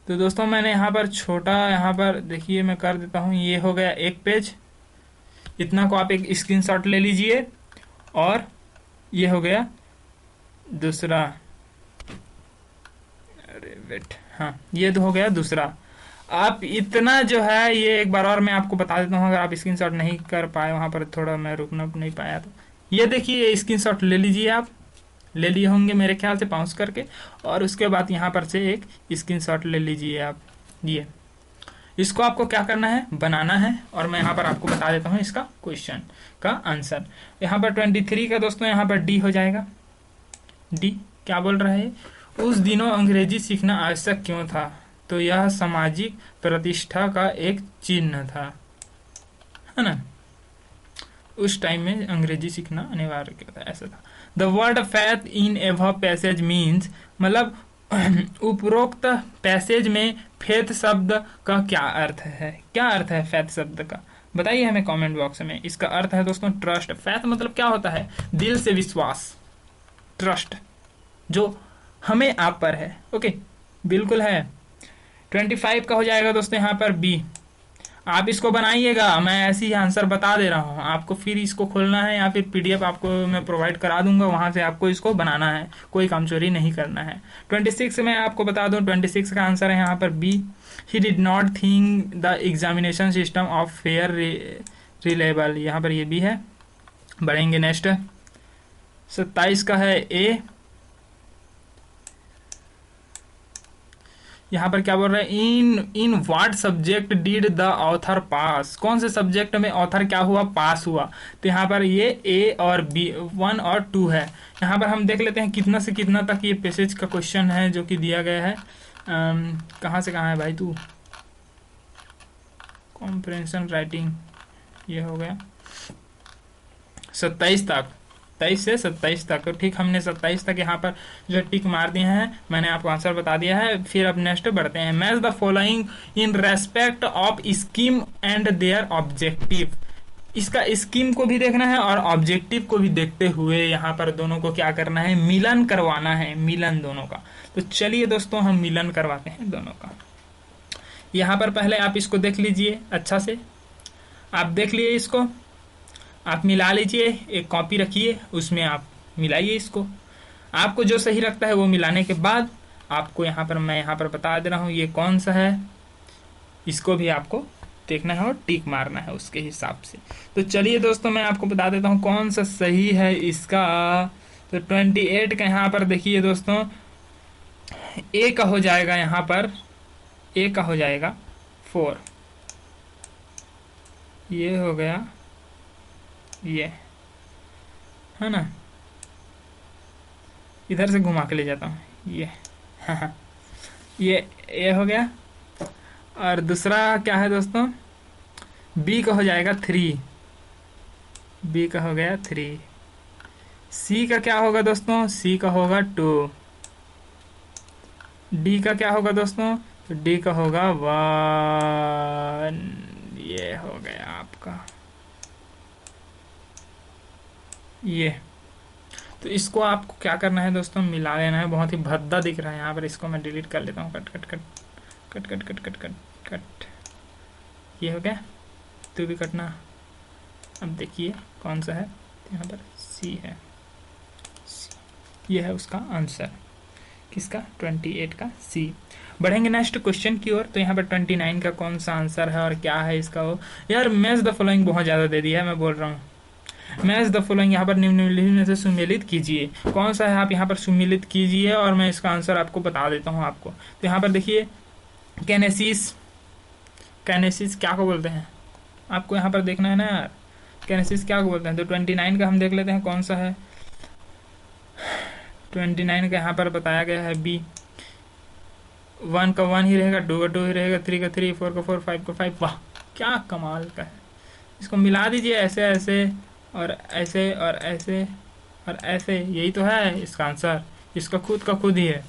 तो दोस्तों मैंने यहाँ पर छोटा, यहाँ पर देखिए मैं कर देता हूँ। ये हो गया एक पेज, इतना को आप एक स्क्रीनशॉट ले लीजिए, और ये हो गया दूसरा। अरे वेट, हाँ ये तो हो गया दूसरा। आप इतना जो है ये एक बार और मैं आपको बता देता हूँ, अगर आप स्क्रीनशॉट नहीं कर पाए, वहां पर थोड़ा मैं रुकना नहीं पाया, तो ये देखिए स्क्रीनशॉट ले लीजिए। आप ले लिए होंगे मेरे ख्याल से पाउस करके, और उसके बाद यहाँ पर से एक स्क्रीनशॉट ले लीजिए आप। ये इसको आपको क्या करना है, बनाना है, और मैं यहाँ पर आपको बता देता हूँ इसका क्वेश्चन का आंसर। यहाँ पर 23 का दोस्तों यहाँ पर डी हो जाएगा। डी क्या बोल रहा है, उस दिनों अंग्रेजी सीखना आवश्यक क्यों था? तो यह सामाजिक प्रतिष्ठा का एक चिन्ह था, है ना। उस टाइम में अंग्रेजी सीखना अनिवार्य क्यों था, ऐसा था। The word faith in above passage means, मतलब उपरोक्त पैसेज में फेथ शब्द का क्या अर्थ है? क्या अर्थ है फेथ शब्द का, बताइए हमें कमेंट बॉक्स में। इसका अर्थ है दोस्तों ट्रस्ट। फेथ मतलब क्या होता है, दिल से विश्वास, ट्रस्ट जो हमें आप पर है। ओके, बिल्कुल है। 25 का हो जाएगा दोस्तों यहाँ पर बी। आप इसको बनाइएगा, मैं ऐसे ही आंसर बता दे रहा हूँ आपको, फिर इसको खोलना है या फिर PDF आपको मैं प्रोवाइड करा दूंगा, वहां से आपको इसको बनाना है, कोई काम चोरी नहीं करना है। 26 में आपको बता दूं, 26 का आंसर है यहाँ पर B. He did not think the examination system of fair reliable, यहाँ पर ये भी है। बढ़ेंगे नेक्स्ट। 27 का है ए। यहाँ पर क्या बोल रहे हैं, in what subject did the author pass? कौन से सब्जेक्ट में ऑथर क्या हुआ, पास हुआ? तो यहाँ पर ये ए और बी 1 और 2 है। यहाँ पर हम देख लेते हैं कितना से कितना तक ये पैसेज का क्वेश्चन है जो कि दिया गया है। कहाँ से कहाँ है भाई तू? कॉम्प्रेंशन राइटिंग, ये हो गया 27 तक, 23 से 27 तक। तो ठीक, हमने 27 तक यहाँ पर जो टिक मार दिए हैं, मैंने आपको आंसर बता दिया है। फिर अब नेक्स्ट बढ़ते हैं। Match the following in respect of scheme and there objective. इसका स्कीम को भी देखना है और ऑब्जेक्टिव को भी देखते हुए यहाँ पर दोनों को क्या करना है, मिलन करवाना है, मिलन दोनों का। तो चलिए दोस्तों हम मिलन करवाते हैं दोनों का। यहाँ पर पहले आप इसको देख लीजिए अच्छा से, आप देख लिए इसको, आप मिला लीजिए, एक कॉपी रखिए, उसमें आप मिलाइए इसको। आपको जो सही लगता है वो मिलाने के बाद आपको यहाँ पर मैं यहाँ पर बता दे रहा हूँ ये कौन सा है, इसको भी आपको देखना है और टिक मारना है उसके हिसाब से। तो चलिए दोस्तों मैं आपको बता देता हूँ कौन सा सही है इसका। तो 28 का यहाँ पर देखिए दोस्तों, ए का हो जाएगा यहाँ पर, ए का हो जाएगा 4, ये हो गया, ये है ना, इधर से घुमा के ले जाता हूँ ये ये हो गया। और दूसरा क्या है दोस्तों, बी का हो जाएगा 3, बी का हो गया 3। सी का क्या होगा दोस्तों, सी का होगा 2। डी का क्या होगा दोस्तों, तो डी का होगा 1। ये हो गया आपका ये। तो इसको आपको क्या करना है दोस्तों, मिला लेना है। बहुत ही भद्दा दिख रहा है यहाँ पर, इसको मैं डिलीट कर लेता हूँ। Cut cut cut cut cut cut cut cut cut, ये हो गया। तो भी कटना। अब देखिए कौन सा है, यहाँ पर सी है, ये है उसका आंसर, किसका, 28 का सी। बढ़ेंगे नेक्स्ट क्वेश्चन की ओर। तो यहाँ पर 29 का कौन सा आंसर है और क्या है इसका वो। यार मैच द फॉलोइंग बहुत ज़्यादा दे दिया है, मैं बोल रहा हूँ। मैच द फॉलोइंग, यहाँ पर निम्नलिखित में से सुमेलित कीजिए। कौन सा है आप यहाँ पर सुमेलित कीजिए और मैं इसका आंसर आपको बता देता हूँ आपको। तो यहाँ पर देखिए कैनेसिस, कैनेसिस क्या को बोलते हैं आपको यहाँ पर देखना है ना यार, कैनेसिस क्या को बोलते हैं। तो 29 का हम देख लेते हैं कौन सा है। 29 का यहाँ पर बताया गया है बी। 1 का 1 ही रहेगा, 2 का 2 ही रहेगा, 3 का 3, 4 का 4, 5 का 5। वाह क्या कमाल का है। इसको मिला दीजिए ऐसे ऐसे और ऐसे और ऐसे और ऐसे, यही तो है इसका आंसर। इसका खुद का खुद ही है।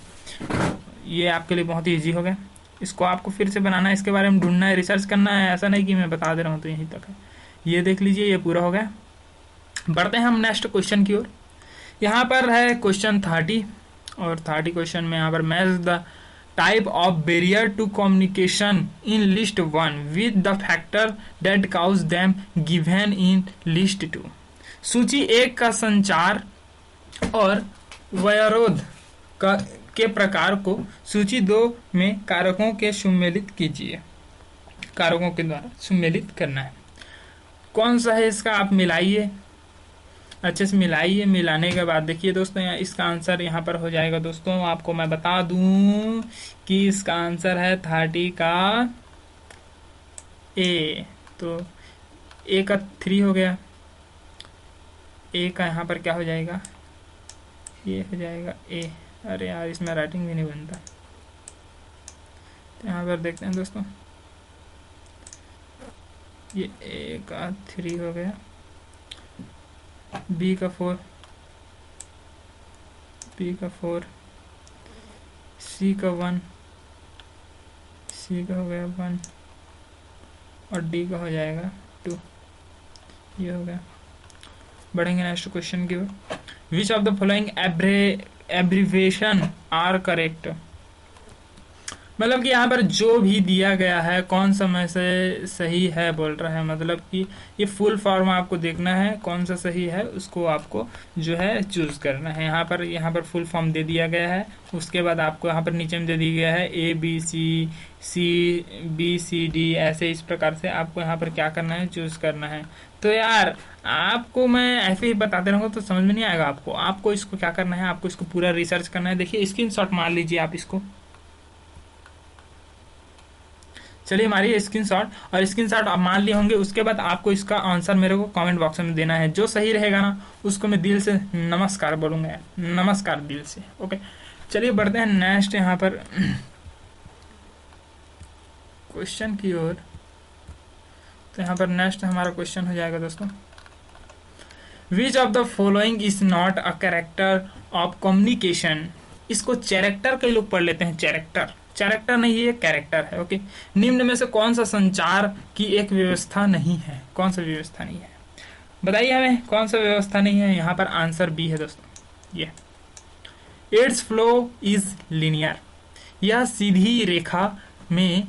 ये आपके लिए बहुत ही ईजी हो गया। इसको आपको फिर से बनाना है, इसके बारे में ढूंढना है, रिसर्च करना है। ऐसा नहीं कि मैं बता दे रहा हूँ तो यहीं तक है। ये देख लीजिए, ये पूरा हो गया। बढ़ते हैं हम नेक्स्ट क्वेश्चन की ओर। यहाँ पर है क्वेश्चन 30 और 30 क्वेश्चन में यहाँ पर match the type of barrier to communication in list 1 with the factor that cause them given in list 2। सूची 1 का संचार और वयोरोध के प्रकार को सूची 2 में कारकों के सुमेलित कीजिए, कारकों के द्वारा सुमेलित करना है। कौन सा है इसका, आप मिलाइए, अच्छे से मिलाइए। मिलाने के बाद देखिए दोस्तों यहाँ इसका आंसर यहाँ पर हो जाएगा। दोस्तों आपको मैं बता दूं कि इसका आंसर है 30 का ए। तो ए का 3 हो गया, ए का यहाँ पर क्या हो जाएगा, ये हो जाएगा ए। अरे यार इसमें राइटिंग भी नहीं बनता। तो यहाँ पर देखते हैं दोस्तों, ये ए का 3 हो गया, बी का 4, बी का 4, सी का 1, सी का हो गया 1 और डी का हो जाएगा 2। ये हो गया। बढ़ेंगे नेक्स्ट क्वेश्चन की ओर। Which of the following abbreviation are correct. मतलब कि यहाँ पर जो भी दिया गया है कौन सा में से सही है बोल रहा है। मतलब कि ये फुल फॉर्म आपको देखना है, कौन सा सही है उसको आपको जो है चूज करना है। यहाँ पर फुल फॉर्म दे दिया गया है। उसके बाद आपको यहाँ पर नीचे में दे दिया गया है ए बी सी डी, ऐसे इस प्रकार से आपको यहाँ पर क्या करना है, चूज करना है। तो यार आपको मैं ऐसे ही बताते रहूँगा तो समझ में नहीं आएगा आपको। आपको इसको क्या करना है, आपको इसको पूरा रिसर्च करना है। देखिए स्क्रीनशॉट मार लीजिए आप इसको, चलिए हमारी स्क्रीनशॉट, और स्क्रीनशॉट आप मान लिए होंगे। उसके बाद आपको इसका आंसर मेरे को कमेंट बॉक्स में देना है। जो सही रहेगा ना उसको मैं दिल से नमस्कार बोलूँगा, नमस्कार दिल से। ओके चलिए बढ़ते हैं नेक्स्ट यहाँ पर क्वेश्चन की ओर। तो यहाँ पर नेक्स्ट हमारा क्वेश्चन हो जाएगा दोस्तों, विच of the following is not a character of communication. इसको कैरेक्टर के लोग पढ़ लेते हैं, कैरेक्टर, कैरेक्टर नहीं है कैरेक्टर है। ओके, निम्न में से कौन सा संचार की एक व्यवस्था नहीं है, कौन सा व्यवस्था नहीं है बताइए हमें, कौन सा व्यवस्था नहीं है। यहाँ पर आंसर बी है दोस्तों। ये इट्स फ्लो इज लीनियर, यह सीधी रेखा में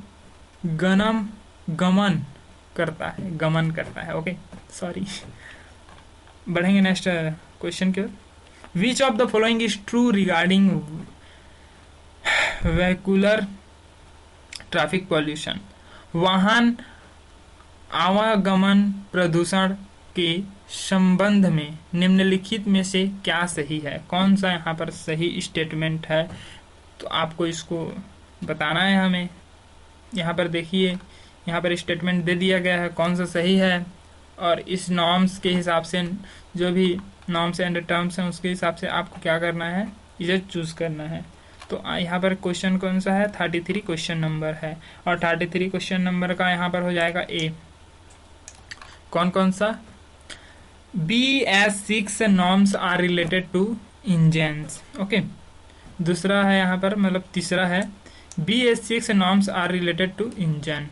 गमन करता है। ओके सॉरी, बढ़ेंगे नेक्स्ट क्वेश्चन की ओर। Which of the following is true regarding vehicular traffic pollution, वाहन आवागमन प्रदूषण के संबंध में निम्नलिखित में से क्या सही है? कौन सा यहाँ पर सही स्टेटमेंट है? तो आपको इसको बताना है हमें। यहाँ पर देखिए, यहाँ पर स्टेटमेंट दे दिया गया है कौन सा सही है, और इस नॉर्म्स के हिसाब से, जो भी नॉर्म्स एंड टर्म्स हैं उसके हिसाब से आपको क्या करना है, इसे चूज करना है। तो यहाँ पर क्वेश्चन कौन सा है? 33 क्वेश्चन नंबर है, और 33 क्वेश्चन नंबर का यहाँ पर हो जाएगा ए। कौन कौन सा? BS6 norms are related to engines. Okay, दूसरा है यहाँ पर, मतलब तीसरा है BS6 norms are related to engine.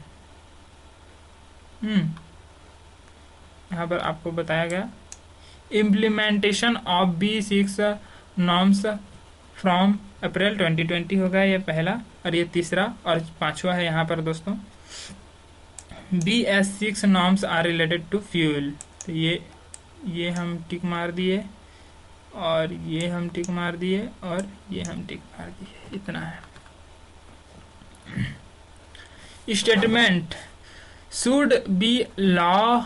यहाँ पर आपको बताया गया implementation of B6 norms from April 2020 होगा, ये पहला, और ये तीसरा, और पांचवा है यहाँ पर दोस्तों BS6 norms are related to fuel. तो ये हम टिक मार दिए, और ये हम टिक मार दिए, और ये हम टिक मार दिए, इतना है। Statement should be law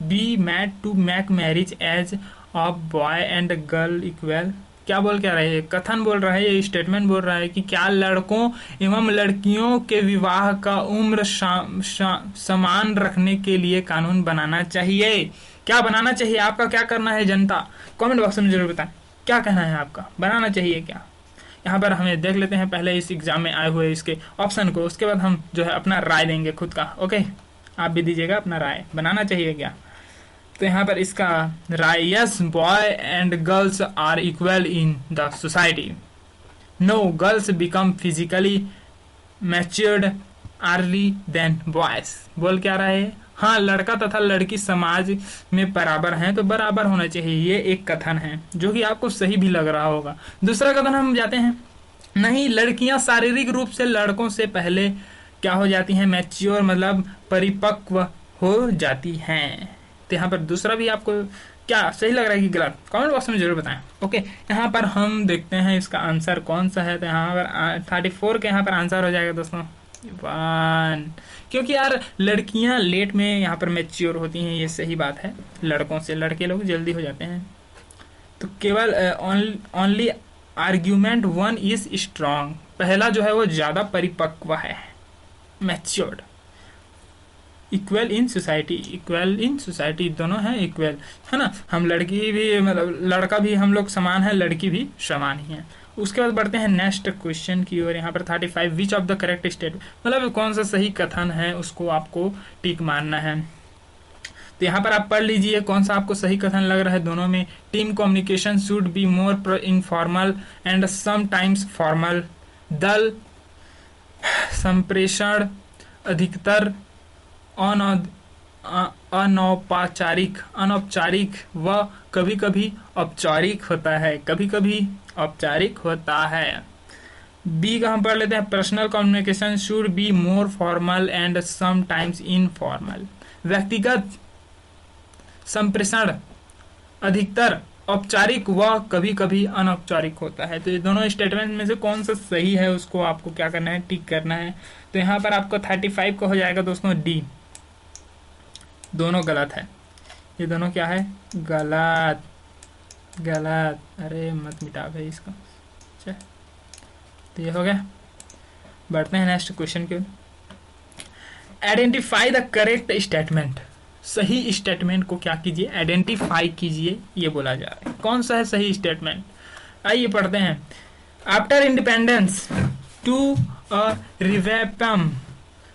be made to make marriage age of boy and girl equal. क्या बोल क्या रहे हैं? कथन बोल रहा है, ये स्टेटमेंट बोल रहा है कि क्या लड़कों एवं लड़कियों के विवाह का उम्र समान रखने के लिए कानून बनाना चाहिए। क्या बनाना चाहिए? आपका क्या करना है जनता? कमेंट बॉक्स में जरूर बताएं क्या कहना है आपका, बनाना चाहिए क्या? यहाँ पर हमें देख लेते हैं पहले इस एग्जाम में आए हुए इसके ऑप्शन को, उसके बाद हम जो है अपना राय देंगे खुद का। ओके, आप भी दीजिएगा अपना राय, बनाना चाहिए क्या? तो यहाँ पर इसका राय, yes boy and girls are equal in the society. No, girls become physically matured early than boys. बोल क्या रहा है? हाँ, लड़का तथा लड़की समाज में बराबर हैं, तो बराबर होना चाहिए। ये एक कथन है जो कि आपको सही भी लग रहा होगा। दूसरा कथन हम जाते हैं, नहीं, लड़कियां शारीरिक रूप से लड़कों से पहले क्या हो जाती हैं? मैच्योर, मतलब परिपक्व हो जाती हैं। तो यहाँ पर दूसरा भी आपको क्या सही लग रहा है कि गलत? कमेंट बॉक्स में जरूर बताएं। ओके, यहाँ पर हम देखते हैं इसका आंसर कौन सा है। तो यहाँ पर 34 के यहाँ पर आंसर हो जाएगा दोस्तों 1, क्योंकि यार लड़कियां लेट में यहाँ पर मैच्योर होती हैं, ये सही बात है। लड़कों से लड़के लोग जल्दी हो जाते हैं। तो केवल ओनली आर्ग्यूमेंट 1 इज स्ट्रांग, पहला जो है वो ज्यादा परिपक्व है, matured. Equal in society, equal in society, दोनों हैं इक्वल, है ना। हम लड़की भी, मतलब लड़का भी, हम लोग समान है, लड़की भी समान ही है। उसके बाद बढ़ते हैं नेक्स्ट क्वेश्चन की ओर। यहाँ पर 35 विच ऑफ द करेक्ट स्टेट, मतलब कौन सा सही कथन है उसको आपको टिक मारना है। तो यहाँ पर आप पढ़ लीजिए कौन सा आपको सही कथन लग रहा है दोनों में। Team communication should be more informal and sometimes formal. दल संप्रेषण अधिकतर अनौपचारिक व कभी कभी औपचारिक होता है, कभी कभी औपचारिक होता है। बी का हम पढ़ लेते हैं, personal communication should be more formal and sometimes informal. व्यक्तिगत संप्रेषण अधिकतर औपचारिक व कभी कभी अनौपचारिक होता है। तो ये दोनों स्टेटमेंट में से कौन सा सही है उसको आपको क्या करना है, टिक करना है। तो यहाँ पर आपको 35 का हो जाएगा दोस्तों डी, दोनों गलत है। ये दोनों क्या है? गलत, गलत। अरे मत मिटा भाई इसको। चल, तो ये हो गया। बढ़ते हैं नेक्स्ट क्वेश्चन के। आइडेंटिफाई द करेक्ट स्टेटमेंट, सही स्टेटमेंट को क्या कीजिए, आइडेंटिफाई कीजिए, ये बोला जा रहा है। कौन सा है सही स्टेटमेंट? आइए पढ़ते हैं। After independence to a revamp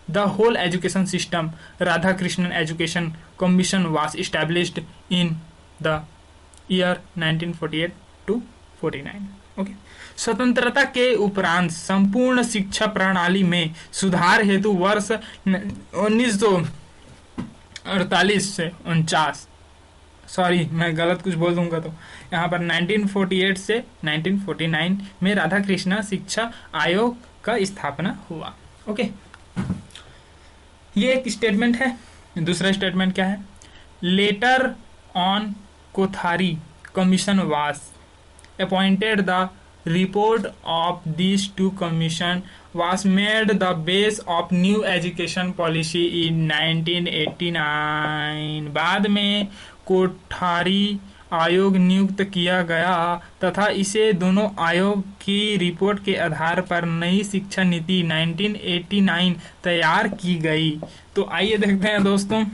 the whole education system, Radhakrishnan education commission was established in the year 1948 to 49। Okay, स्वतंत्रता के उपरांत संपूर्ण शिक्षा प्रणाली में सुधार हेतु वर्ष 1948 से 49, सॉरी मैं गलत कुछ बोल दूंगा तो यहाँ पर 1948 से 1949 में राधाकृष्ण शिक्षा आयोग का स्थापना हुआ। ओके, ये एक स्टेटमेंट है। दूसरा स्टेटमेंट क्या है? Later on Kothari commission was appointed the report of these two commission was made the base of new education policy in 1989। बाद में कोठारी आयोग नियुक्त किया गया तथा इसे दोनों आयोग की रिपोर्ट के आधार पर नई शिक्षा नीति 1989 तैयार की गई। तो आइए देखते हैं दोस्तों,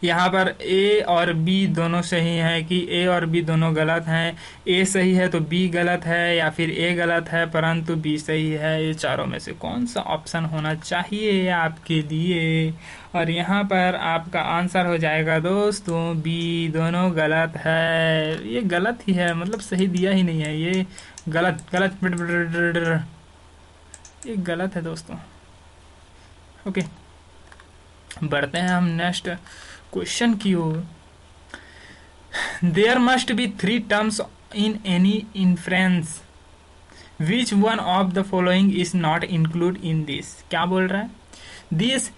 यहाँ पर ए और बी दोनों सही है कि ए और बी दोनों गलत हैं। ए सही है तो बी गलत है, या फिर ए गलत है परंतु बी सही है। ये चारों में से कौन सा ऑप्शन होना चाहिए आपके लिए? और यहाँ पर आपका आंसर हो जाएगा दोस्तों बी, दोनों गलत है। ये गलत ही है, मतलब सही दिया ही नहीं है, ये गलत गलत ये गलत है दोस्तों। ओके, बढ़ते हैं हम नेक्स्ट क्वेश्चन की ओर। There must be 3 terms in any inference, which one of the following is not include in this. क्या बोल रहा है? दिस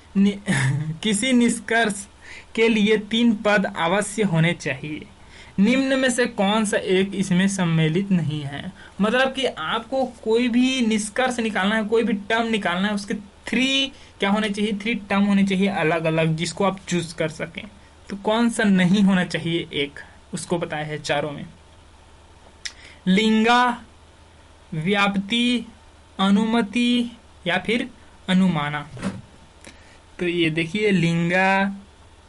किसी निष्कर्ष के लिए 3 पद अवश्य होने चाहिए, निम्न में से कौन सा एक इसमें सम्मिलित नहीं है। मतलब कि आपको कोई भी निष्कर्ष निकालना है, कोई भी टर्म निकालना है, उसके 3 क्या होने चाहिए? 3 टर्म होने चाहिए अलग अलग, जिसको आप चूज कर सकें। तो कौन सा नहीं होना चाहिए एक, उसको बताया है चारों में। लिंगा, व्याप्ति, अनुमति या फिर अनुमाना। तो ये देखिए, लिंगा,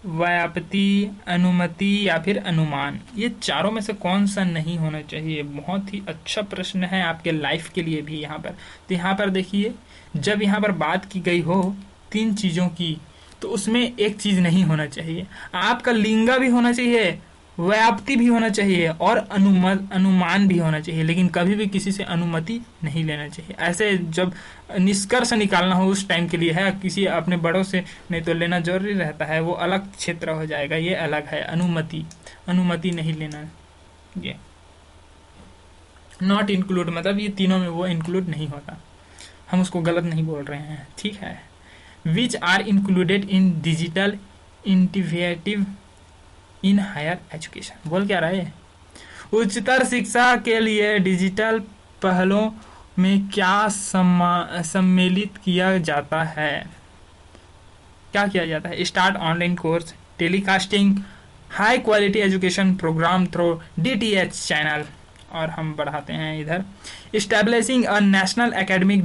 व्याप्ति, अनुमति या फिर अनुमान, ये चारों में से कौन सा नहीं होना चाहिए? बहुत ही अच्छा प्रश्न है आपके लाइफ के लिए भी यहाँ पर। तो यहाँ पर देखिए, जब यहाँ पर बात की गई हो 3 चीजों की, तो उसमें एक चीज नहीं होना चाहिए। आपका लिंगा भी होना चाहिए, व्याप्ति भी होना चाहिए और अनुमान भी होना चाहिए, लेकिन कभी भी किसी से अनुमति नहीं लेना चाहिए। ऐसे जब निष्कर्ष निकालना हो उस टाइम के लिए है, किसी अपने बड़ों से नहीं तो लेना जरूरी रहता है, वो अलग क्षेत्र हो जाएगा, ये अलग है। अनुमति नहीं लेना, ये नॉट इंक्लूड, मतलब ये तीनों में वो इंक्लूड नहीं होता, हम उसको गलत नहीं बोल रहे हैं, ठीक है। Which are included in digital initiative in higher education, बोल क्या रहा है? उच्चतर शिक्षा के लिए डिजिटल पहलों में क्या सम्मिलित किया जाता है? क्या किया जाता है? Start online course, telecasting, high quality education program through DTH channel. और हम बढ़ाते हैं इधर, establishing a national academic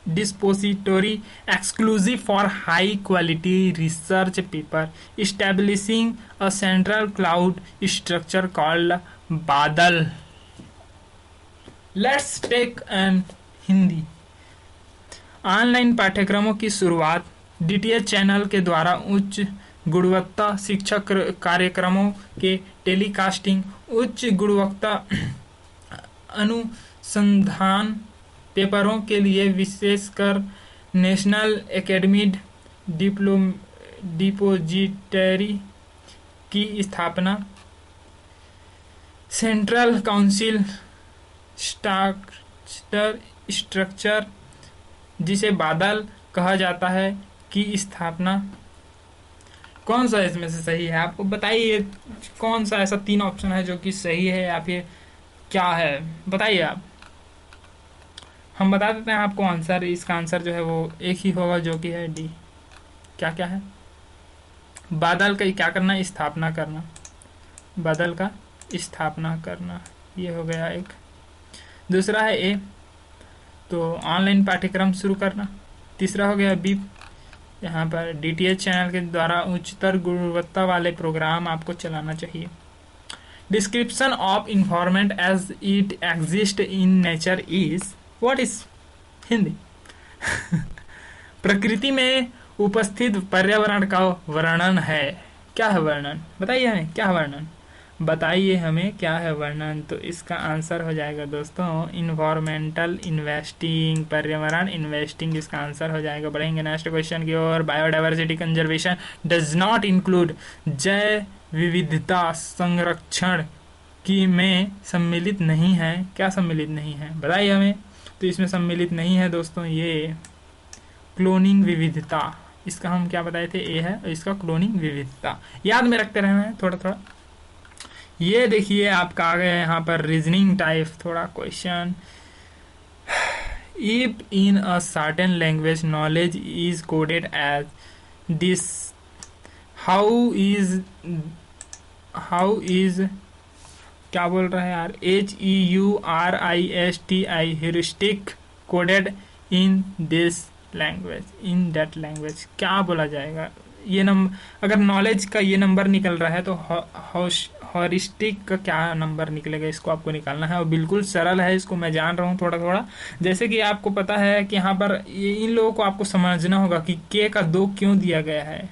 depository exclusive for high quality research paper, establishing a central cloud structure called बादल। Let's take an Hindi. Online पाठ्यक्रमों की शुरुआत, DTH चैनल के द्वारा उच्च गुणवत्ता शिक्षा कार्यक्रमों के टेलीकास्टिंग, उच्च गुणवत्ता अनुसंधान पेपरों के लिए विशेषकर नेशनल एकेडमिक डिपोजिटरी की स्थापना, सेंट्रल काउंसिल स्ट्रक्चर जिसे बादल कहा जाता है की स्थापना। कौन सा इसमें से सही है? आपको बताइए, कौन सा ऐसा 3 ऑप्शन है जो कि सही है या फिर क्या है, बताइए आप। हम बता देते हैं आपको आंसर। इसका आंसर जो है वो एक ही होगा, जो कि है डी। क्या क्या है? बादल का क्या करना? स्थापना करना, बादल का स्थापना करना, ये हो गया एक। दूसरा है ए, तो ऑनलाइन पाठ्यक्रम शुरू करना। तीसरा हो गया बी, यहाँ पर DTH चैनल के द्वारा उच्चतर गुणवत्ता वाले प्रोग्राम आपको चलाना चाहिए। Description of environment as it exist in nature is what is? Hindi. प्रकृति में उपस्थित पर्यावरण का वर्णन है। क्या है वर्णन? बताइए हमें, क्या है वर्णन? बताइए हमें क्या है वर्णन। तो इसका आंसर हो जाएगा दोस्तों इन्वायरमेंटल इन्वेस्टिंग, पर्यावरण इन्वेस्टिंग इसका आंसर हो जाएगा। बढ़ेंगे नेक्स्ट क्वेश्चन की ओर। Biodiversity conservation does not include, जैव विविधता संरक्षण की में सम्मिलित नहीं है। क्या सम्मिलित नहीं है? बताइए हमें। तो इसमें सम्मिलित नहीं है दोस्तों ये क्लोनिंग विविधता। इसका हम क्या बताए थे? ए है, और इसका क्लोनिंग विविधता। याद में रखते रहना है थोड़ा थोड़ा। ये देखिए आपका आ गया यहाँ पर रीजनिंग टाइप थोड़ा question. If in a certain language knowledge is coded as this, how is how is, क्या बोल रहा है यार, HEURISTI heuristic coded in this language, in that language, क्या बोला जाएगा। ये नंबर, अगर नॉलेज का ये नंबर निकल रहा है तो हॉरिस्टिक का क्या नंबर निकलेगा, इसको आपको निकालना है। और बिल्कुल सरल है, इसको मैं जान रहा हूँ थोड़ा थोड़ा। जैसे कि आपको पता है कि यहाँ पर इन लोगों को आपको समझना होगा कि के का 2 क्यों दिया गया है,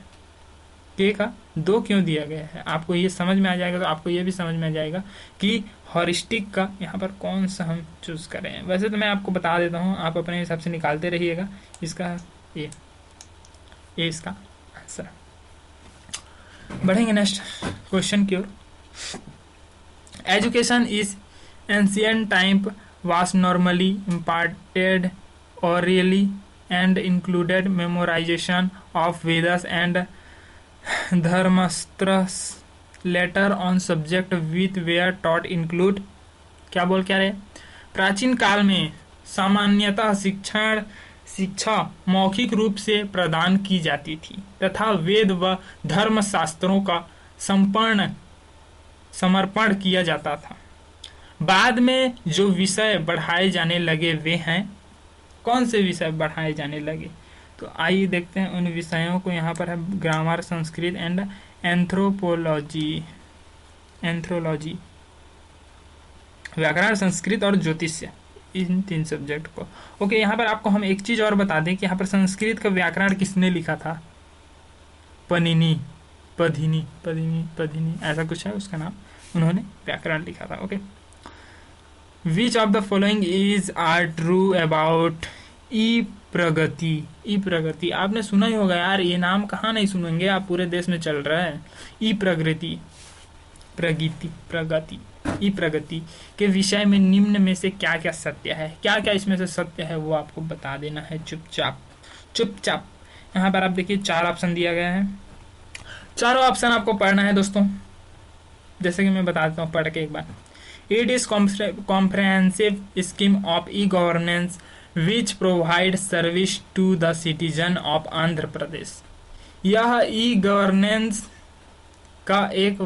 के का 2 क्यों दिया गया है। आपको ये समझ में आ जाएगा तो आपको ये भी समझ में आ जाएगा कि हॉरिस्टिक का यहाँ पर कौन सा हम चूज करें। वैसे तो मैं आपको बता देता हूँ, आप अपने हिसाब से निकालते रहिएगा। इसका ये इसका आंसर। बढ़ेंगे नेक्स्ट क्वेश्चन की ओर। Education is ancient time was normally imparted orally and included memorization of Vedas and Dharmashastra. Later on subject with were taught include, क्या बोल क्या रहे। प्राचीन काल में सामान्यतः शिक्षा मौखिक रूप से प्रदान की जाती थी तथा वेद व धर्मशास्त्रों का संपूर्ण समर्पण किया जाता था। बाद में जो विषय बढ़ाए जाने लगे वे हैं, कौन से विषय बढ़ाए जाने लगे, तो आइए देखते हैं उन विषयों को। यहाँ पर है ग्रामर, संस्कृत एंड एंथ्रोपोलॉजी, व्याकरण, संस्कृत और ज्योतिष्य, इन 3 सब्जेक्ट को। ओके, यहाँ पर आपको हम एक चीज और बता दें कि यहाँ पर संस्कृत का व्याकरण किसने लिखा था, पदिनी ऐसा कुछ है उसका नाम, उन्होंने व्याकरण लिखा था। Okay, which of the following is are true about e Pragati. आपने सुना ही होगा यार, ये नाम कहाँ नहीं सुनेंगे आप, पूरे देश में चल रहा है। ई प्रगति ई प्रगति के विषय में निम्न में से क्या क्या सत्य है, क्या क्या इसमें से सत्य है वो आपको बता देना है चुपचाप। यहाँ पर आप देखिए 4 ऑप्शन दिया गया है, चारों ऑप्शन आपको पढ़ना है दोस्तों। जैसे कि मैं बता देता हूँ पढ़ के एक बार। It is comprehensive scheme of e governance which provide service to the citizen of Andhra Pradesh. यह ई गवर्नेंस का एक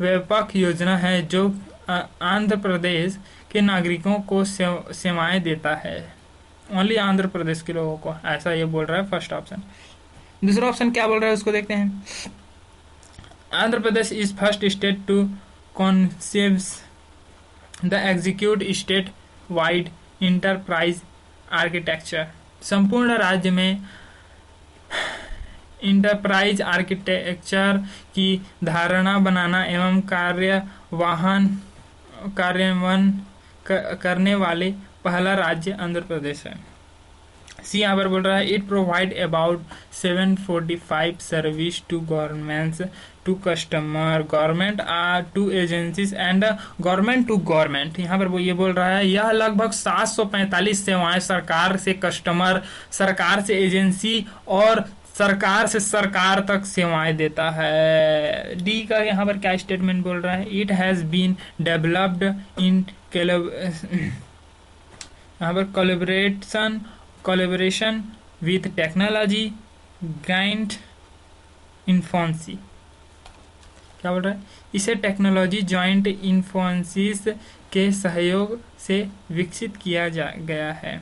व्यापक योजना है जो आंध्र प्रदेश के नागरिकों को सेवाएं देता है। ओनली आंध्र प्रदेश के लोगों को, ऐसा ये बोल रहा है फर्स्ट ऑप्शन। दूसरा ऑप्शन क्या बोल रहा है उसको देखते हैं। Andhra Pradesh is first state to concept the execute state wide enterprise architecture. संपूर्ण राज्य में इंटरप्राइज आर्किटेक्चर की धारणा बनाना एवं कार्यान्वयन करने वाले पहला राज्य आंध्र प्रदेश है। सी यहाँ पर बोल रहा है it provide about 745 service to governments to customer, government to agencies and government to government. यहाँ पर वो ये बोल रहा है यह लगभग 745 सेवाएं सरकार से कस्टमर, सरकार से एजेंसी और सरकार से सरकार तक सेवाएं देता है। डी का यहाँ पर क्या स्टेटमेंट बोल रहा है। It has been developed in यहाँ पर collaboration with technology grant Infosys. क्या बोल रहा है, इसे टेक्नोलॉजी ज्वाइंट इन्फोंसिस के सहयोग से विकसित किया गया है।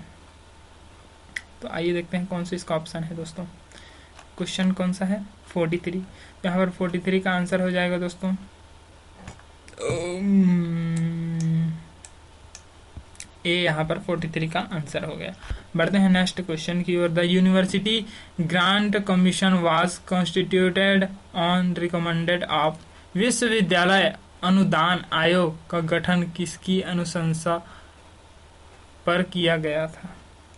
तो आइए देखते हैं कौन सा इसका ऑप्शन है दोस्तों। क्वेश्चन कौन सा है 43। यहाँ पर 43 का आंसर हो जाएगा दोस्तों ए। यहाँ पर 43 का आंसर हो गया। बढ़ते हैं नेक्स्ट क्वेश्चन की ओर। The University Grant Commission was constituted on recommended of. विश्वविद्यालय अनुदान आयोग का गठन किसकी अनुशंसा पर किया गया था,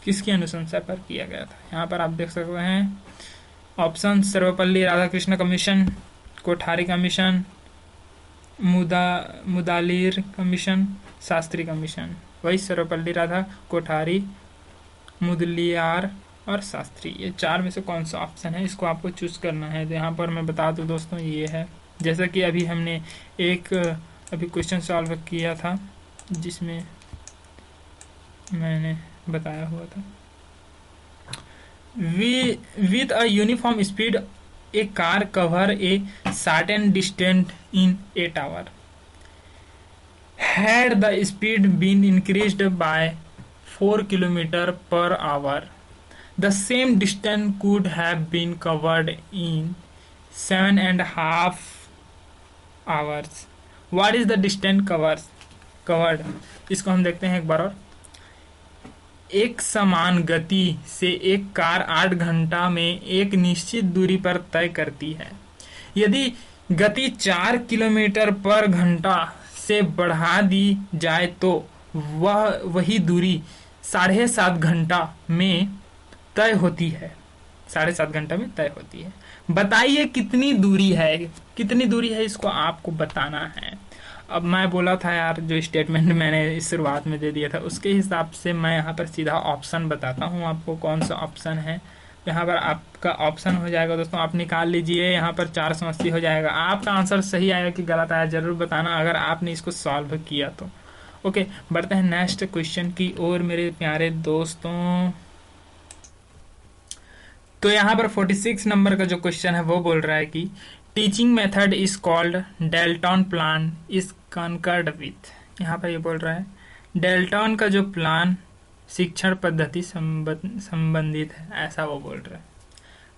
किसकी अनुशंसा पर किया गया था। यहाँ पर आप देख सकते हैं option Sarvepalli Radhakrishna commission, Kothari commission, Mudaliar commission, Shastri commission. वही सर्वपल्ली राधा, कोठारी, मुदलियार और शास्त्री, ये 4 में से कौन सा ऑप्शन है इसको आपको चूज करना है। तो यहाँ पर मैं बता दूं दोस्तों ये है, जैसा कि अभी हमने एक अभी क्वेश्चन सॉल्व किया था जिसमें मैंने बताया हुआ था। With a uniform speed a car cover a certain distance in 8 hour. Had the speed been increased by 4 km per hour, the same distance could have been covered in 7.5 hours. What is the distance covered? इसको हम देखते हैं एक बार और। एक समान गति से एक कार 8 घंटा में एक निश्चित दूरी पर तय करती है। यदि गति 4 किलोमीटर पर घंटा से बढ़ा दी जाए तो वही दूरी 7.5 घंटा में तय होती है। 7.5 घंटा में तय होती है। बताइए कितनी दूरी है इसको आपको बताना है। अब मैं बोला था यार, जो स्टेटमेंट मैंने इस शुरुआत में दे दिया था उसके हिसाब से मैं यहाँ पर सीधा ऑप्शन बताता हूँ आपको कौन सा ऑप्शन है। यहाँ पर आपका ऑप्शन हो जाएगा दोस्तों, आप निकाल लीजिए। यहाँ पर 480 हो जाएगा। आपका आंसर सही आएगा कि गलत आया जरूर बताना अगर आपने इसको सॉल्व किया तो। ओके, बढ़ते हैं नेक्स्ट क्वेश्चन की ओर मेरे प्यारे दोस्तों। तो यहाँ पर 46 नंबर का जो क्वेश्चन है वो बोल रहा है कि teaching method is called Dalton plan is concerned with. यहाँ पर ये बोल रहा है डेल्टन का जो प्लान शिक्षण पद्धति संबंधित है, ऐसा वो बोल रहा है।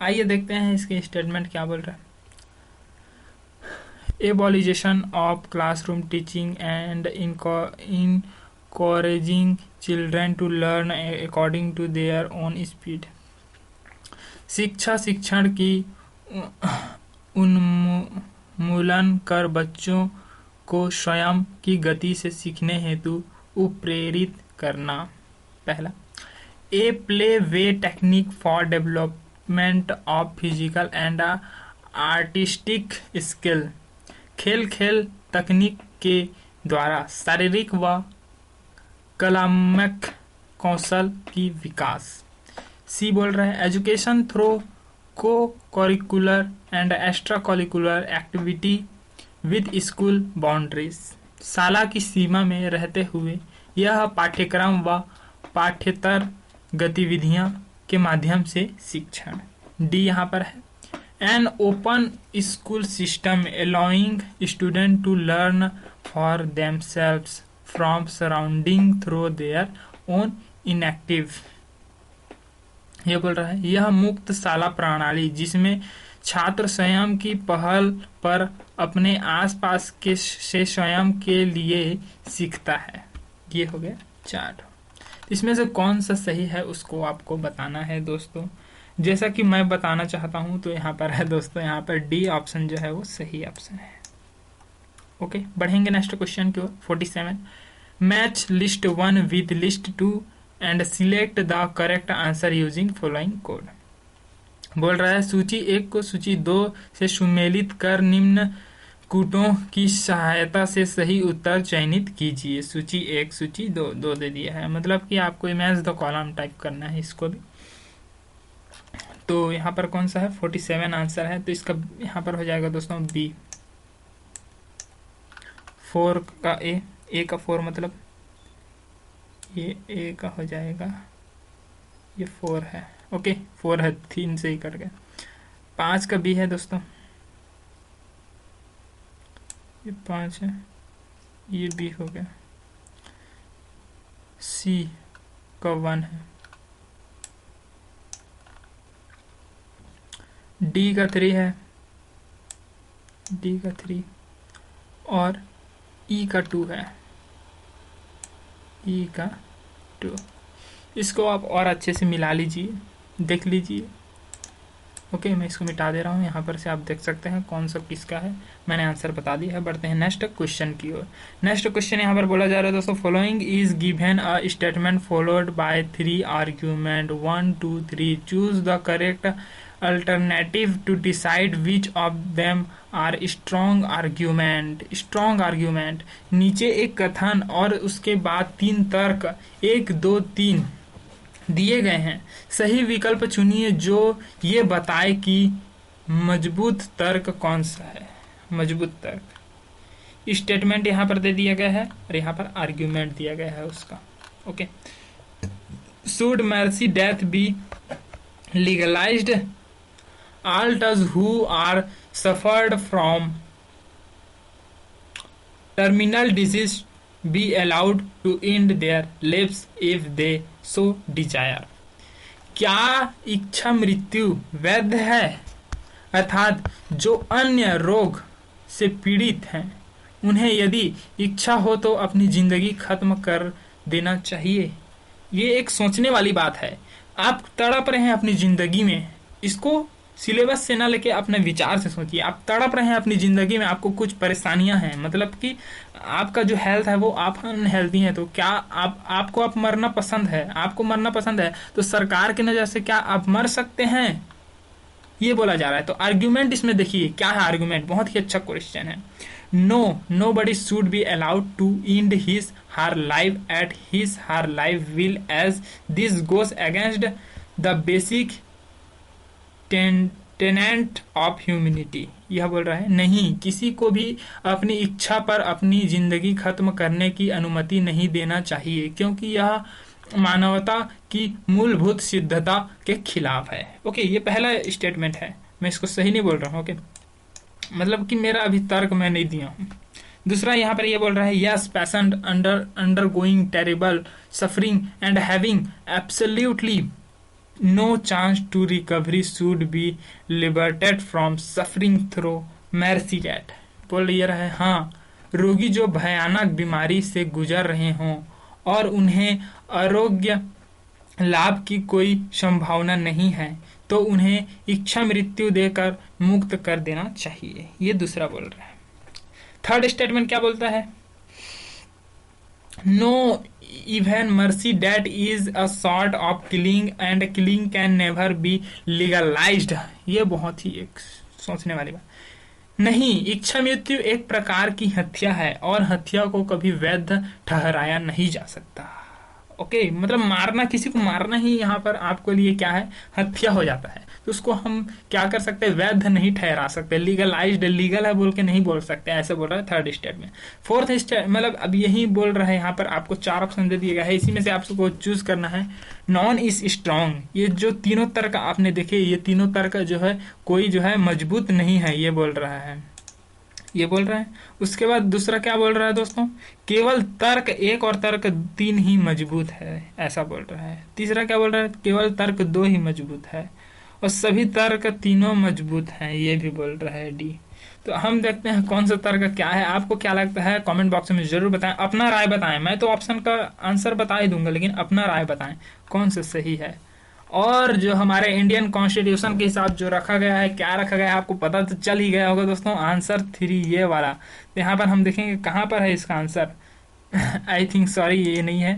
आइए देखते हैं इसके स्टेटमेंट क्या बोल रहा है। Abolition of classroom teaching and encouraging children to learn according to their own speed. शिक्षण की उन्मूलन कर बच्चों को स्वयं की गति से सीखने हेतु प्रेरित करना। पहला, a play way technique for development of physical and artistic skill. खेल तकनीक के द्वारा शारीरिक व कलात्मक कौशल की विकास। सी बोल रहा है एजुकेशन थ्रू को curricular and extra curricular activity with school boundaries. शाला की सीमा में रहते हुए यह पाठ्यक्रम व पाठ्येतर गतिविधियां के माध्यम से शिक्षण। डी यहाँ पर है an open school system allowing student to learn for themselves from surrounding through their own inactive. ये बोल रहा है यह मुक्त शाला प्रणाली जिसमें छात्र स्वयं की पहल पर अपने आसपास के से स्वयं के लिए सीखता है। ये हो गया 4। इसमें से कौन सा सही है उसको आपको बताना है दोस्तों। जैसा कि मैं बताना चाहता हूं तो यहाँ पर है दोस्तों, यहाँ पर डी ऑप्शन जो है वो सही ऑप्शन है। ओके, बढ़ेंगे नेक्स्ट क्वेश्चन की ओर। 47, match list 1 with list 2 and select the correct answer using following code. बोल रहा है सूची 1 को सूची 2 से सुमेलित कर निम्न कूटों की सहायता से सही उत्तर चयनित कीजिए। सूची 1 सूची 2 दे दिया है, मतलब कि आपको इमेज द कॉलम टाइप करना है इसको भी। तो यहाँ पर कौन सा है 47 आंसर है, तो इसका यहाँ पर हो जाएगा दोस्तों बी। 4 का ए का 4 मतलब ये ए का हो जाएगा, ये 4 है। ओके 4 है, 3 से ही कट गया। 5 का बी है दोस्तों, ये 5 है, ये बी हो गया। सी का 1 है, डी का 3 है, डी का 3 और ई का 2 है, ई का 2। इसको आप और अच्छे से मिला लीजिए, देख लीजिए। ओके, मैं इसको मिटा दे रहा हूँ, यहाँ पर से आप देख सकते हैं कौन सा किसका है। मैंने आंसर बता दिया है। बढ़ते हैं नेक्स्ट क्वेश्चन की ओर। नेक्स्ट क्वेश्चन यहाँ पर बोला जा रहा है दोस्तों, following is given a statement followed by 3 argument 1 2 3 choose the correct alternative to decide which of them are strong argument. Strong argument, नीचे एक कथन और उसके बाद 3 तर्क 1 2 3 दिए गए हैं। सही विकल्प चुनिए जो ये बताए कि मजबूत तर्क कौन सा है। मजबूत तर्क, स्टेटमेंट यहाँ पर दे दिया गया है और यहाँ पर आर्ग्यूमेंट दिया गया है उसका। Okay, should mercy death B legalised, all those who are suffered from terminal disease be allowed to end their lives if they so desire। क्या इच्छा मृत्यु वैध है, अर्थात जो अन्य रोग से पीड़ित हैं उन्हें यदि इच्छा हो तो अपनी जिंदगी खत्म कर देना चाहिए। ये एक सोचने वाली बात है। आप तड़प रहे हैं अपनी जिंदगी में, इसको सिलेबस से ना लेके अपने विचार से सोचिए। आप तड़प रहे हैं अपनी जिंदगी में, आपको कुछ परेशानियां हैं, मतलब कि आपका जो हेल्थ है वो आप अनहेल्दी हैं, तो क्या आपको आप मरना पसंद है? आपको मरना पसंद है तो सरकार की नजर से क्या आप मर सकते हैं? ये बोला जा रहा है। तो आर्ग्यूमेंट इसमें देखिए क्या है। आर्ग्यूमेंट बहुत ही अच्छा क्वेश्चन है। Nobody should be allowed to end his her life at his her life will, as this goes against the basic tenet of humanity। यह बोल रहा है नहीं, किसी को भी अपनी इच्छा पर अपनी जिंदगी खत्म करने की अनुमति नहीं देना चाहिए, क्योंकि यह मानवता की मूलभूत सिद्धता के खिलाफ है। ओके, ये पहला स्टेटमेंट है, मैं इसको सही नहीं बोल रहा हूँ। ओके, मतलब कि मेरा अभी तर्क मैं नहीं दिया हूँ। दूसरा यहाँ पर ये बोल रहा है yes patient undergoing terrible suffering and having absolutely no chance to recovery should be liberated from suffering through mercy death. बोल ये रहा है हाँ, रोगी जो भयानक बीमारी से गुजर रहे हों और उन्हें आरोग्य लाभ की कोई संभावना नहीं है तो उन्हें इच्छा मृत्यु देकर मुक्त कर देना चाहिए। ये दूसरा बोल रहा है। थर्ड स्टेटमेंट क्या बोलता है? No even mercy death is a sort of killing and killing can never be legalised. ये बहुत ही एक सोचने वाली बात। नहीं, इच्छा मृत्यु एक प्रकार की हत्या है और हत्या को कभी वैध ठहराया नहीं जा सकता। ओके, मतलब मारना, किसी को मारना ही यहाँ पर आपके लिए क्या है? हत्या हो जाता है। तो उसको हम क्या कर सकते हैं? वैध नहीं ठहरा सकते। लीगलाइज्ड, लीगल है बोल के नहीं बोल सकते, ऐसे बोल रहा है थर्ड स्टेटमेंट। फोर्थ स्टेट मतलब अब यही बोल रहा है यहाँ पर, आपको 4 ऑप्शन दे दिए गए है, इसी में से आपको चूज करना है। नॉन इज स्ट्रॉन्ग, ये जो तीनों तर्क आपने देखे, ये तीनों तर्क जो है कोई जो है मजबूत नहीं है, ये बोल रहा है, ये बोल रहा है। उसके बाद दूसरा क्या बोल रहा है दोस्तों? केवल तर्क 1 और तर्क 3 ही मजबूत है, ऐसा बोल रहा है। तीसरा क्या बोल रहा है? केवल तर्क 2 ही मजबूत है और सभी तर्क तीनों मजबूत हैं, ये भी बोल रहा है डी। तो हम देखते हैं कौन सा तर्क क्या है। आपको क्या लगता है कमेंट बॉक्स में जरूर बताएं, अपना राय बताएं। मैं तो ऑप्शन का आंसर बता ही दूंगा, लेकिन अपना राय बताएं कौन सा सही है। और जो हमारे इंडियन कॉन्स्टिट्यूशन के हिसाब जो रखा गया है, क्या रखा गया है आपको पता तो चल ही गया होगा दोस्तों। आंसर 3 ये वाला। तो यहाँ पर हम देखेंगे कहाँ पर है इसका आंसर। आई थिंक सॉरी, ये नहीं है।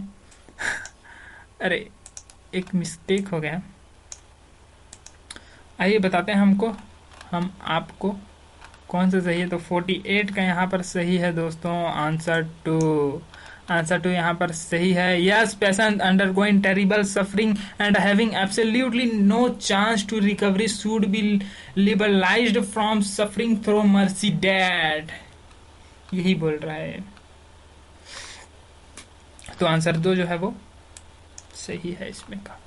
अरे एक मिस्टेक हो गया। आइए बताते हैं हम आपको कौन सा सही है। तो 48 का यहाँ पर सही है दोस्तों। आंसर 2 यहाँ पर सही है। Yes patient undergoing terrible suffering and having absolutely no chance to recovery should be liberalised from suffering through mercy death, यही बोल रहा है। तो आंसर 2 जो है वो सही है इसमें का।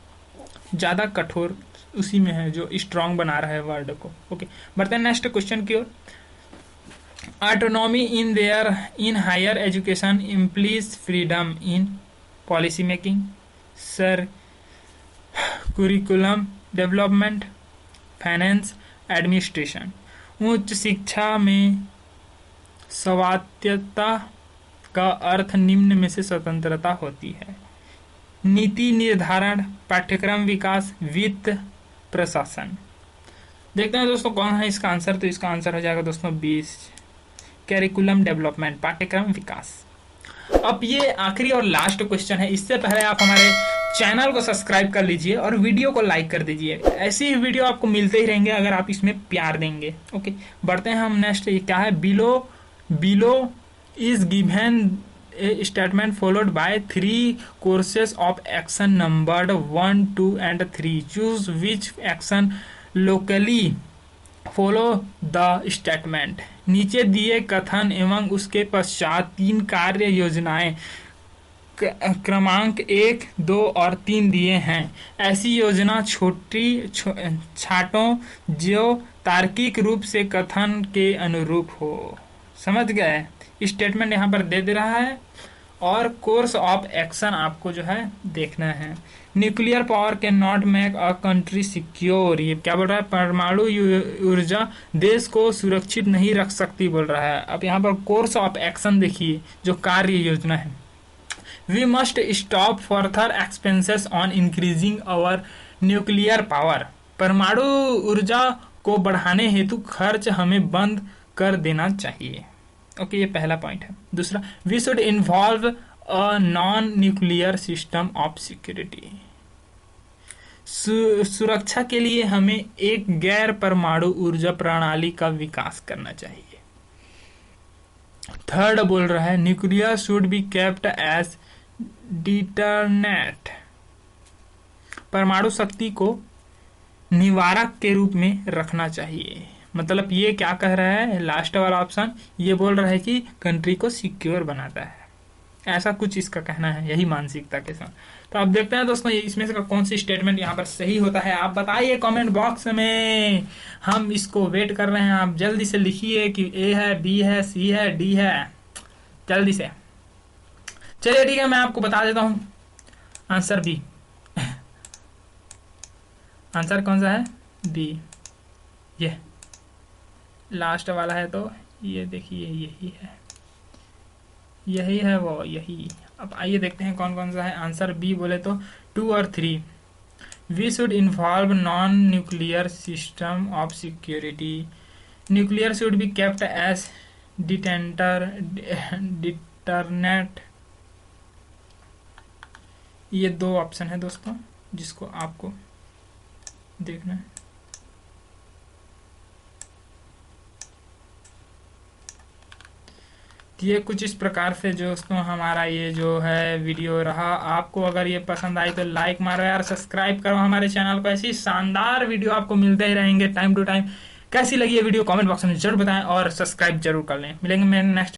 ज्यादा कठोर उसी में है जो स्ट्रांग बना रहा है वर्ड को। ओके, बढ़ते हैं नेक्स्ट क्वेश्चन की ओर। Autonomy in higher education implies freedom in policy making, sir, curriculum development, finance, administration। उच्च शिक्षा में स्वायत्तता का अर्थ निम्न में से स्वतंत्रता होती है। नीति निर्धारण, पाठ्यक्रम विकास, वित्त, प्रशासन। देखते हैं दोस्तों कौन है इसका आंसर। तो इसका आंसर हो जाएगा दोस्तों 20, कैरिकुलम डेवलपमेंट, पाठ्यक्रम विकास। अब ये आखिरी और लास्ट क्वेश्चन है। इससे पहले आप हमारे चैनल को सब्सक्राइब कर लीजिए और वीडियो को लाइक कर दीजिए। ऐसे ही वीडियो आपको मिलते ही रहेंगे अगर आप इसमें प्यार देंगे। ओके, बढ़ते हैं हम नेक्स्ट। ये क्या है? Below is given A statement followed by 3 courses of action numbered 1, 2 and 3। Choose which action locally follow the statement. नीचे दिए कथन एवं उसके पश्चात 3 कार्य योजनाएं क्रमांक 1, 2 और 3 दिए हैं। ऐसी योजना छाटों जो तार्किक रूप से कथन के अनुरूप हो। समझ गए? स्टेटमेंट यहाँ पर दे रहा है और कोर्स ऑफ एक्शन आपको जो है देखना है। Nuclear power can not make a country secure, ये क्या बोल रहा है? परमाणु ऊर्जा देश को सुरक्षित नहीं रख सकती बोल रहा है। अब यहाँ पर कोर्स ऑफ एक्शन देखिए, जो कार्य योजना है। We must stop further expenses on increasing our nuclear power, परमाणु ऊर्जा को बढ़ाने हेतु खर्च हमें बंद कर देना चाहिए। ओके, ये पहला पॉइंट है। दूसरा, we should involve a non nuclear system of security, सुरक्षा के लिए हमें एक गैर परमाणु ऊर्जा प्रणाली का विकास करना चाहिए। थर्ड बोल रहा है, nuclear should be kept as deterrent, परमाणु शक्ति को निवारक के रूप में रखना चाहिए। मतलब ये क्या कह रहा है? लास्ट वाला ऑप्शन ये बोल रहा है कि कंट्री को सिक्योर बनाता है, ऐसा कुछ इसका कहना है, यही मानसिकता के साथ। तो आप देखते हैं दोस्तों, ये इसमें से कौन सी स्टेटमेंट यहाँ पर सही होता है, आप बताइए कमेंट बॉक्स में। हम इसको वेट कर रहे हैं, आप जल्दी से लिखिए कि ए है, बी है, सी है, डी है, जल्दी से। चलिए ठीक है, मैं आपको बता देता हूं आंसर बी। आंसर कौन सा है? बी। ये लास्ट वाला है, तो ये देखिए यही है, यही है वो, यही। अब आइए देखते हैं कौन कौन सा है आंसर। बी बोले तो 2 और 3, we should involve non nuclear system of security, nuclear should be kept as deterrent. ये 2 ऑप्शन है दोस्तों, जिसको आपको देखना है। ये कुछ इस प्रकार से दोस्तों हमारा ये जो है वीडियो रहा। आपको अगर ये पसंद आई तो लाइक मारो यार, सब्सक्राइब करो हमारे चैनल को। ऐसी शानदार वीडियो आपको मिलते ही रहेंगे टाइम टू टाइम। कैसी लगी ये वीडियो कमेंट बॉक्स में जरूर बताएं और सब्सक्राइब जरूर कर लें। मिलेंगे मैं नेक्स्ट